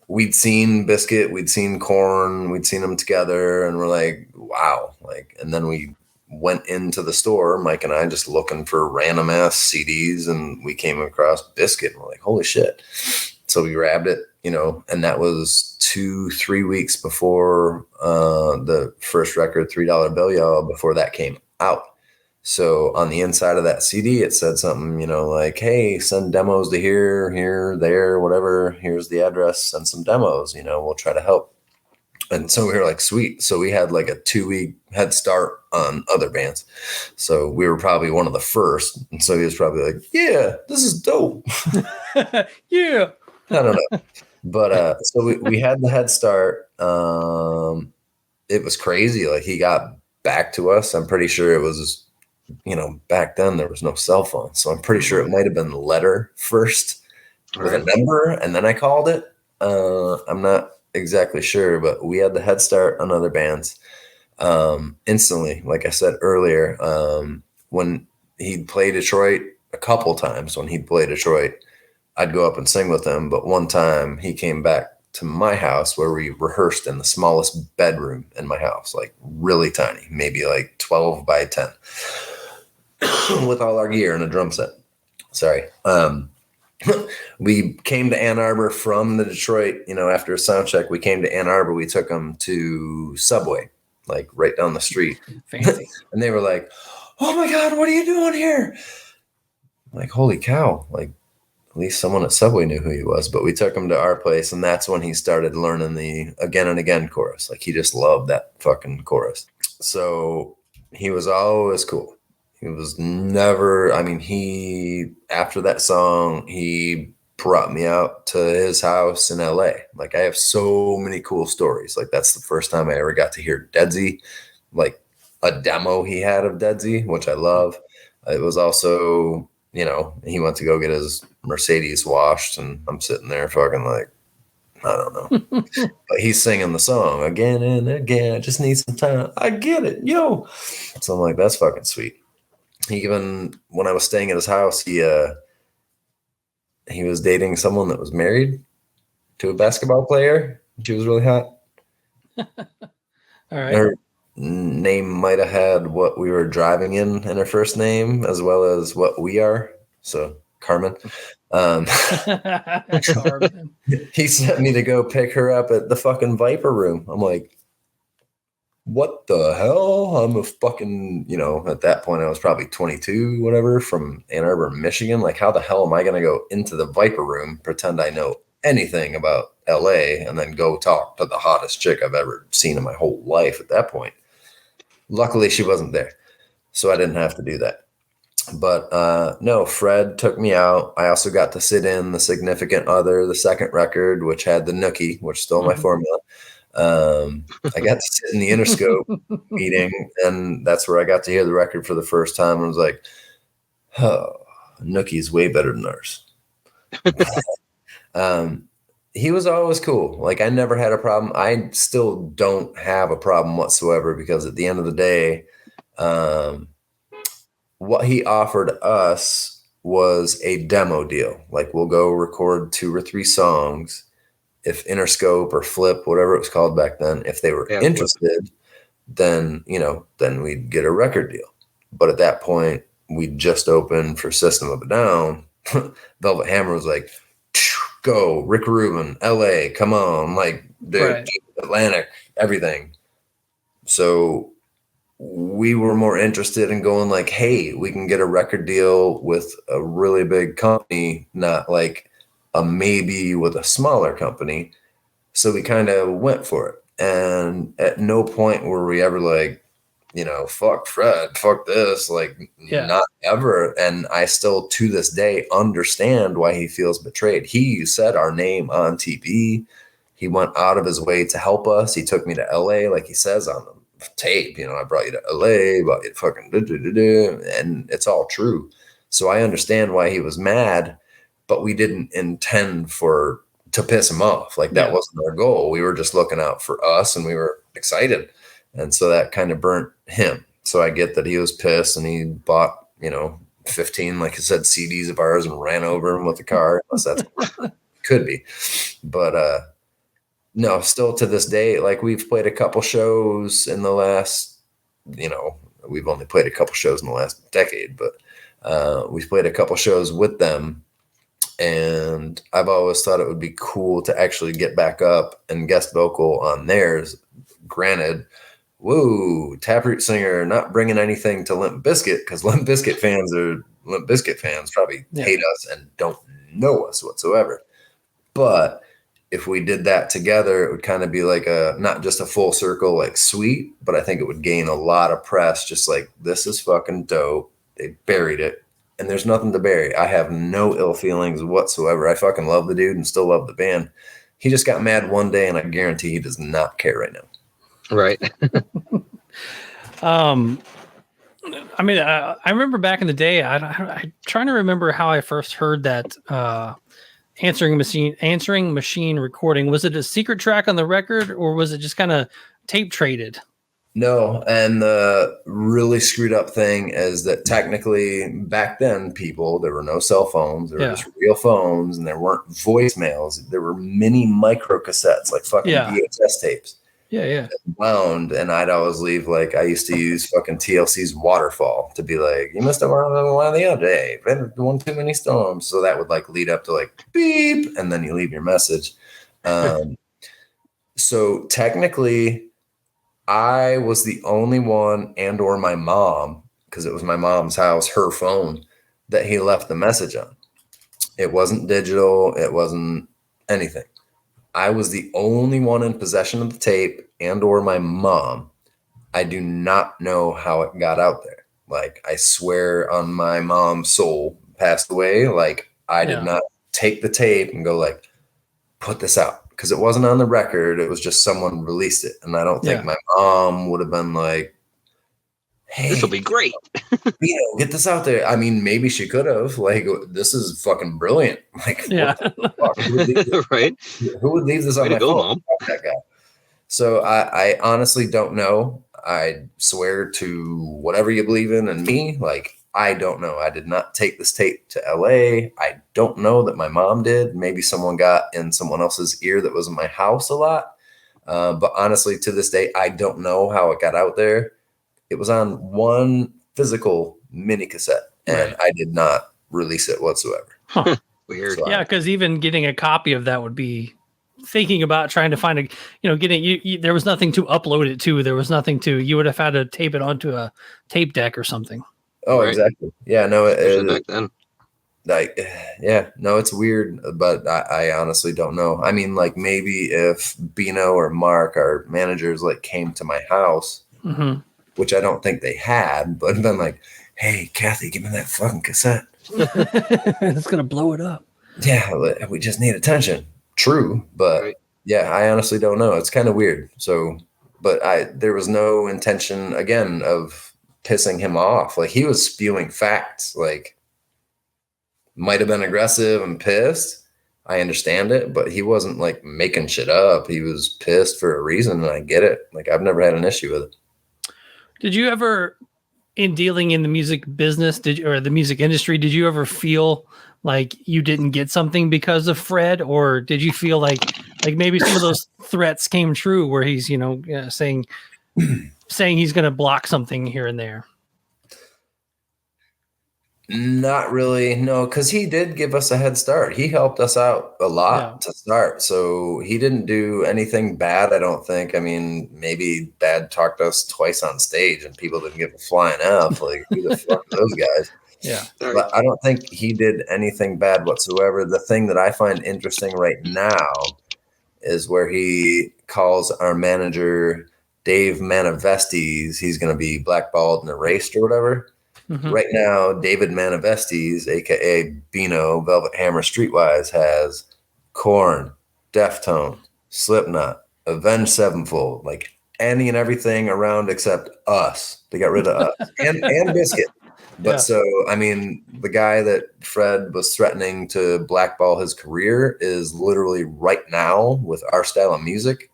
Speaker 2: we'd seen Biscuit, we'd seen Korn, we'd seen them together, and we're like, wow. And then we went into the store, Mike and I, just looking for random ass CDs, and we came across Biscuit, and we're like, holy shit. So we grabbed it, and that was 2-3 weeks before the first record, $3 Bill Y'all, before that came out. So on the inside of that CD, it said something, like, hey, send demos to here, there, whatever. Here's the address, send some demos, we'll try to help. And so we were like, sweet. So we had like a 2-week head start on other bands. So we were probably one of the first. And so he was probably like, yeah, this is dope.
Speaker 1: Yeah.
Speaker 2: I don't know. But so we had the head start. It was crazy. Like he got back to us. I'm pretty sure it was, back then there was no cell phone. So I'm pretty sure it might have been letter first with a number. And then I called it. I'm not exactly sure, but we had the head start on other bands instantly. Like I said earlier, when he'd play Detroit a couple times, when he'd play Detroit, I'd go up and sing with him. But one time he came back to my house where we rehearsed in the smallest bedroom in my house, like really tiny, maybe like 12 by 10 with all our gear and a drum set. Sorry. We came to Ann Arbor from the Detroit, after a sound check, we came to Ann Arbor. We took them to Subway, like right down the street.
Speaker 1: Fancy.
Speaker 2: And they were like, oh my God, what are you doing here? I'm like, holy cow. Like, at least someone at Subway knew who he was, but we took him to our place, and that's when he started learning the Again and Again chorus. Like, he just loved that fucking chorus. So he was always cool. He was never, after that song, he brought me out to his house in LA. Like, I have so many cool stories. Like, that's the first time I ever got to hear Deadsy, like a demo he had of Deadsy, which I love. It was also, he went to go get his Mercedes washed, and I'm sitting there fucking like, I don't know. But he's singing the song again and again. I just need some time. I get it. Yo. So I'm like, that's fucking sweet. Even when I was staying at his house, he was dating someone that was married to a basketball player. She was really hot.
Speaker 1: All right.
Speaker 2: Her name might have had what we were driving in her first name, as well as what we are. So Carmen.
Speaker 1: Carmen.
Speaker 2: He sent me to go pick her up at the fucking Viper Room. I'm like, what the hell? I'm a fucking, at that point I was probably 22, whatever, from Ann Arbor, Michigan. Like, how the hell am I going to go into the Viper Room, pretend I know anything about LA, and then go talk to the hottest chick I've ever seen in my whole life at that point? Luckily, she wasn't there, so I didn't have to do that. But no, Fred took me out. I also got to sit in the Significant Other, the second record, which had the Nookie, which stole my formula. I got to sit in the Interscope meeting, and that's where I got to hear the record for the first time. And I was like, oh, Nookie's way better than ours. He was always cool. Like, I never had a problem. I still don't have a problem whatsoever, because at the end of the day, what he offered us was a demo deal. Like, we'll go record 2 or 3 songs. If Interscope or Flip, whatever it was called back then, if they were interested, then we'd get a record deal. But at that point, we just opened for System of a Down. Velvet Hammer was like, go, Rick Rubin, LA, come on, like, dude, Atlantic, everything. So we were more interested in going like, hey, we can get a record deal with a really big company, not like a maybe with a smaller company. So we kind of went for it. And at no point were we ever like, fuck Fred, fuck this, like, not ever. And I still to this day understand why he feels betrayed. He said our name on TV. He went out of his way to help us. He took me to LA, like he says on the tape, I brought you to LA, brought you to fucking and it's all true. So I understand why he was mad, but we didn't intend to piss him off. Like, that wasn't our goal. We were just looking out for us, and we were excited. And so that kind of burnt him. So I get that he was pissed, and he bought, 15, like I said, CDs of ours and ran over him with the car. Unless that's could be. But no, still to this day, like, we've played a couple shows in the last, we've only played a couple shows in the last decade, but we've played a couple shows with them. And I've always thought it would be cool to actually get back up and guest vocal on theirs. Granted, woo, Taproot singer not bringing anything to Limp Bizkit, because Limp Bizkit fans probably hate us and don't know us whatsoever. But if we did that together, it would kind of be like not just a full circle, like, sweet, but I think it would gain a lot of press. Just like, this is fucking dope. They buried it. And there's nothing to bury. I have no ill feelings whatsoever. I fucking love the dude and still love the band. He just got mad one day, and I guarantee he does not care right now.
Speaker 3: Right.
Speaker 1: I remember back in the day, I'm trying to remember how I first heard that answering machine recording. Was it a secret track on the record, or was it just kind of tape traded?
Speaker 2: No, and the really screwed up thing is that technically back then, there were no cell phones. There were just real phones, and there weren't voicemails. There were mini micro cassettes, like fucking VHS tapes.
Speaker 1: Yeah.
Speaker 2: Wound, and I'd always leave, like, I used to use fucking TLC's Waterfall to be like, you must have run on the line the other day. One too many storms. So that would like lead up to like beep, and then you leave your message. So technically, I was the only one, and or my mom, because it was my mom's house, her phone, that he left the message on. It wasn't digital. It wasn't anything. I was the only one in possession of the tape, and or my mom. I do not know how it got out there. Like, I swear on my mom's soul, passed away. Like, I did not take the tape and go like, put this out, because it wasn't on the record. It was just someone released it. And I don't think my mom would have been like, hey,
Speaker 3: this will be great.
Speaker 2: Get this out there. I mean, maybe she could have. Like, this is fucking brilliant. Like, what the fuck? Who would leave this on my phone? Fuck that guy. So I honestly don't know. I swear to whatever you believe in and me, like, I don't know. I did not take this tape to LA. I don't know that my mom did. Maybe someone got in someone else's ear that was in my house a lot. But honestly, to this day, I don't know how it got out there. It was on one physical mini cassette, and I did not release it whatsoever.
Speaker 1: Huh.
Speaker 3: Weird.
Speaker 1: So yeah, because even getting a copy of that would be thinking about trying to find there was nothing to upload it to. There was nothing you would have had to tape it onto a tape deck or something.
Speaker 2: Oh, exactly. Yeah, no,
Speaker 3: back then.
Speaker 2: Like, yeah, no, it's weird, but I honestly don't know. I mean, like maybe if Bino or Mark, our managers, like came to my house, which I don't think they had, but been like, hey, Kathy, give me that fucking cassette.
Speaker 1: It's going to blow it up.
Speaker 2: Yeah, we just need attention. True, but yeah, I honestly don't know. It's kind of weird. So, but there was no intention, again, of pissing him off. Like, he was spewing facts, like, might have been aggressive and pissed. I understand it, but he wasn't like making shit up. He was pissed for a reason, and I get it. Like, I've never had an issue with it.
Speaker 1: Did you ever, in dealing in the music business, or the music industry, did you ever feel like you didn't get something because of Fred, or did you feel like maybe some of those threats came true, where he's saying he's going to block something here and there?
Speaker 2: Not really, no, because he did give us a head start. He helped us out a lot to start. So he didn't do anything bad, I don't think. I mean, maybe bad talked us twice on stage and people didn't give a flying F. Like, who the fuck are those guys?
Speaker 1: Yeah.
Speaker 2: But I don't think he did anything bad whatsoever. The thing that I find interesting right now is where he calls our manager, Dave Manavestes, he's going to be blackballed and erased or whatever. Right now, David Manavestes, a.k.a. Bino, Velvet Hammer, Streetwise, has Korn, Deftones, Slipknot, Avenged Sevenfold, like any and everything around except us. They got rid of us and Biscuit. But so, I mean, the guy that Fred was threatening to blackball his career is literally right now, with our style of music,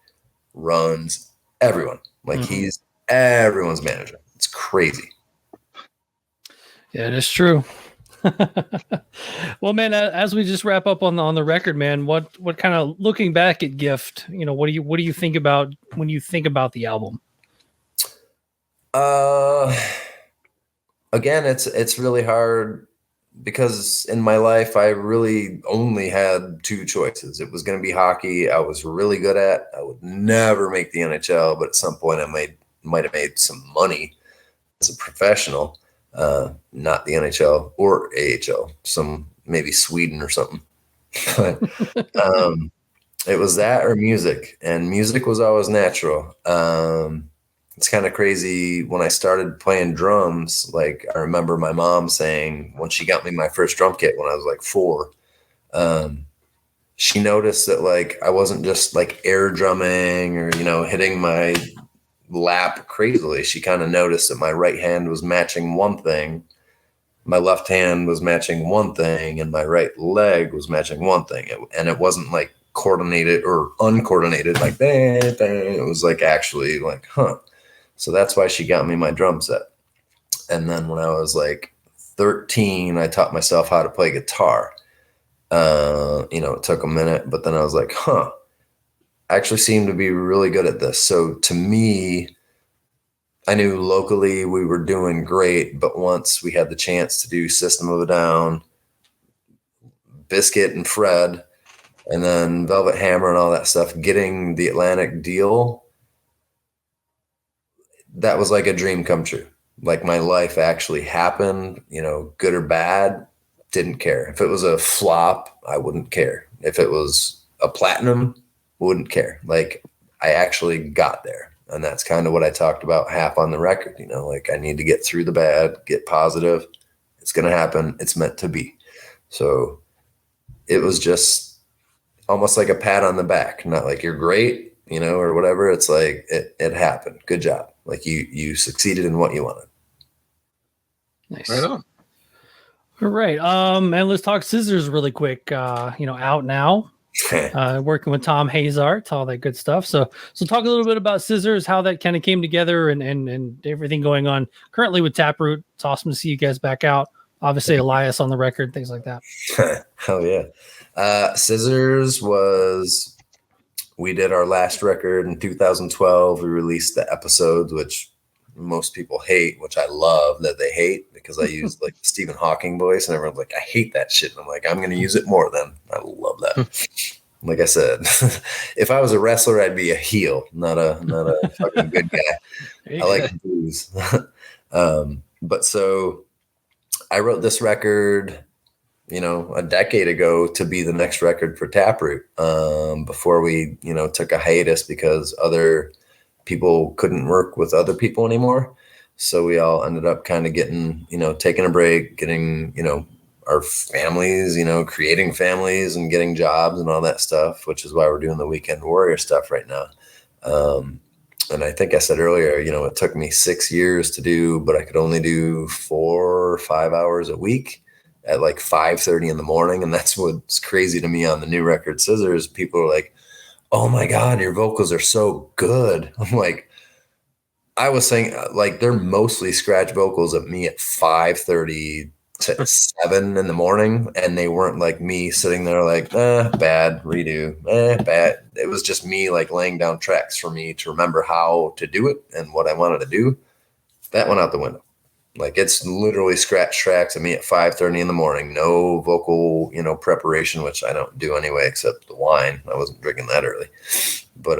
Speaker 2: runs everyone. Like, he's everyone's manager. It's crazy.
Speaker 1: Yeah, it is true. Well, man, as we just wrap up on the record, man, what kind of, looking back at Gift, what do you think about when you think about the album?
Speaker 2: Again, it's really hard because in my life I really only had two choices. It was going to be hockey. I was really good at. I would never make the NHL, but at some point I might have made some money as a professional. Not the NHL or AHL, maybe Sweden or something. But it was that or music, and music was always natural. It's kind of crazy. When I started playing drums, like, I remember my mom saying when she got me my first drum kit when I was like 4, she noticed that, like, I wasn't just like air drumming or, hitting my lap crazily. She kind of noticed that my right hand was matching one thing, my left hand was matching one thing, and my right leg was matching one thing. And it wasn't like coordinated or uncoordinated, like bang, bang. It was like actually like, So that's why she got me my drum set. And then when I was like 13, I taught myself how to play guitar. It took a minute, but then I was like, I actually seem to be really good at this. So to me, I knew locally we were doing great, but once we had the chance to do System of a Down, Biscuit and Fred, and then Velvet Hammer and all that stuff, getting the Atlantic deal, that was like a dream come true. Like, my life actually happened, good or bad, didn't care. If it was a flop, I wouldn't care. If it was a platinum, wouldn't care. Like, I actually got there. And that's kind of what I talked about half on the record, like, I need to get through the bad, get positive. It's going to happen. It's meant to be. So it was just almost like a pat on the back, not like you're great, or whatever. It's like, it happened. Good job. Like, you succeeded in what you wanted.
Speaker 1: Nice.
Speaker 3: Right on.
Speaker 1: All right. And let's talk Scissors really quick. Out now. working with Tom Hazart, all that good stuff. So talk a little bit about Scissors, how that kind of came together, and everything going on currently with Taproot. It's awesome to see you guys back out. Obviously, Elias on the record, things like that.
Speaker 2: Hell yeah. Scissors was, we did our last record in 2012. We released the episodes, which most people hate, which I love that they hate, because I use like the Stephen Hawking voice, and everyone's like, I hate that shit. And I'm like, I'm going to use it more then. I love that. Like I said, if I was a wrestler, I'd be a heel, not a fucking good guy. I like blues. But so I wrote this record, a decade ago to be the next record for Taproot, before we, took a hiatus because other people couldn't work with other people anymore. So we all ended up kind of getting, taking a break, getting, our families, creating families and getting jobs and all that stuff, which is why we're doing the Weekend Warrior stuff right now. And I think I said earlier, it took me 6 years to do, but I could only do 4 or 5 hours a week at like 5:30 in the morning. And that's what's crazy to me on the new record Scissors. People are like, oh my God, your vocals are so good. I'm like, I was saying, like, they're mostly scratch vocals of me at 5:30 to 7 in the morning. And they weren't like me sitting there like, bad, redo, bad. It was just me like laying down tracks for me to remember how to do it and what I wanted to do. That went out the window. Like, it's literally scratch tracks of me at 5:30 in the morning. No vocal, preparation, which I don't do anyway, except the wine. I wasn't drinking that early. But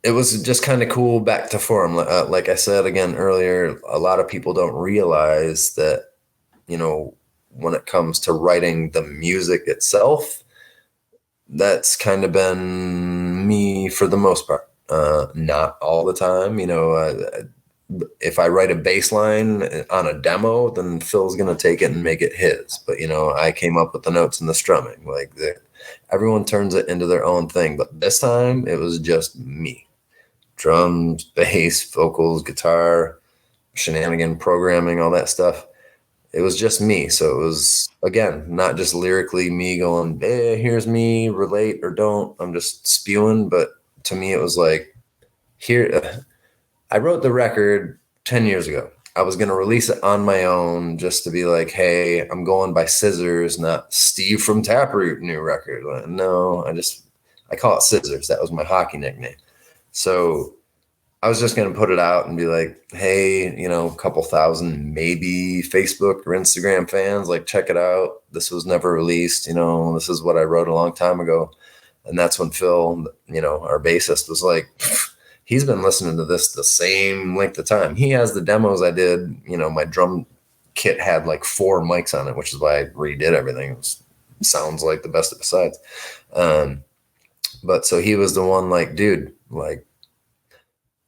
Speaker 2: it was just kind of cool back to form. Like I said again earlier, a lot of people don't realize that, when it comes to writing the music itself, that's kind of been me for the most part. Not all the time, if I write a bass line on a demo, then Phil's going to take it and make it his. But, I came up with the notes and the strumming. Like, everyone turns it into their own thing. But this time, it was just me. Drums, bass, vocals, guitar, shenanigan, programming, all that stuff. It was just me. So it was, again, not just lyrically me going, hey, here's me, relate or don't. I'm just spewing. But to me, it was like, here... I wrote the record 10 years ago. I was going to release it on my own just to be like, hey, I'm going by Scissors, not Steve from Taproot new record. No, I call it Scissors. That was my hockey nickname. So I was just going to put it out and be like, hey, a couple thousand maybe Facebook or Instagram fans, like, check it out. This was never released. This is what I wrote a long time ago. And that's when Phil, our bassist, was like, he's been listening to this the same length of time. He has the demos I did. My drum kit had like 4 mics on it, which is why I redid everything. It sounds like the best of besides. But so he was the one like, dude, like,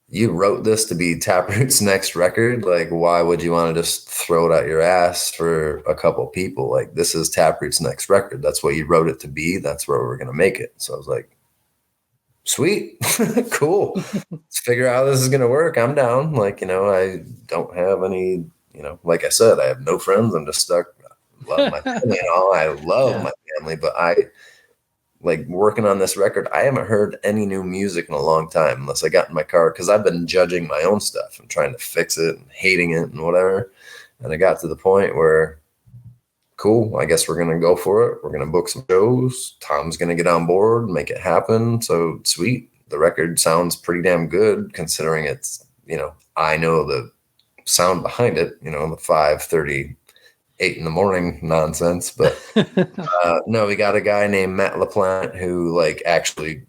Speaker 2: you wrote this to be Taproot's next record. Like, why would you want to just throw it out your ass for a couple people? Like, this is Taproot's next record. That's what you wrote it to be. That's where we're going to make it. So I was like, sweet. Cool. Let's figure out how this is going to work. I'm down. Like, I don't have any, like I said, I have no friends. I'm just stuck. I love my family and all. I love my family, but I like working on this record. I haven't heard any new music in a long time unless I got in my car, because I've been judging my own stuff and trying to fix it and hating it and whatever. And I got to the point where, cool, I guess we're going to go for it. We're going to book some shows. Tom's going to get on board, make it happen. So sweet. The record sounds pretty damn good considering it's, I know the sound behind it, the 5:38 in the morning nonsense. But no, we got a guy named Matt LaPlante who like actually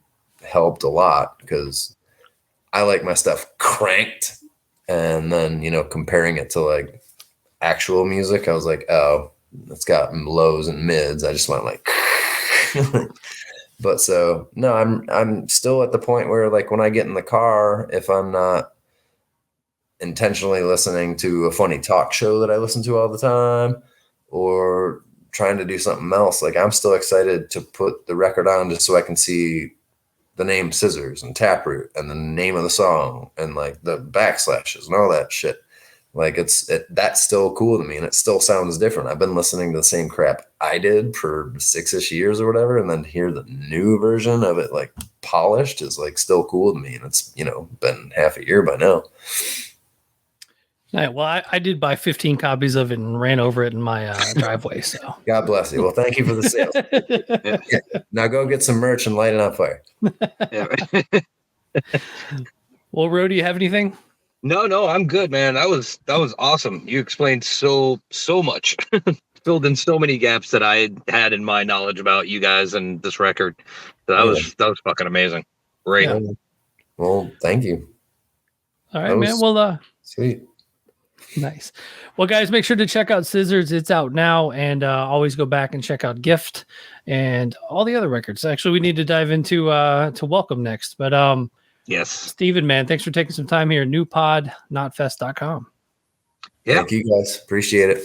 Speaker 2: helped a lot, because I like my stuff cranked. And then, comparing it to like actual music, I was like, oh, it's got lows and mids. I just went like, but so no, I'm still at the point where like when I get in the car, if I'm not intentionally listening to a funny talk show that I listen to all the time or trying to do something else, like I'm still excited to put the record on just so I can see the name Scissors and Taproot and the name of the song and like the backslashes and all that shit. Like that's still cool to me, and it still sounds different. I've been listening to the same crap I did for 6-ish years or whatever, and then to hear the new version of it like polished is like still cool to me. And it's, you know, been half a year by now.
Speaker 1: Yeah, well, I did buy 15 copies of it and ran over it in my driveway. So
Speaker 2: God bless you. Well, thank you for the sales. Yeah. Now go get some merch and light it on fire.
Speaker 1: Well, Ro, do you have anything?
Speaker 3: No, I'm good, man. That was awesome. You explained so much, filled in so many gaps that I had in my knowledge about you guys and this record. That was fucking amazing. Great.
Speaker 2: Yeah. Well, thank you.
Speaker 1: All right, man. Well,
Speaker 2: sweet.
Speaker 1: Nice. Well, guys, make sure to check out Scissors. It's out now, and always go back and check out Gift and all the other records. Actually, we need to dive into to Welcome next, but
Speaker 3: yes,
Speaker 1: Steven, man, thanks for taking some time here. Newpod, notfest.com.
Speaker 3: Yeah.
Speaker 2: Thank you guys. Appreciate it.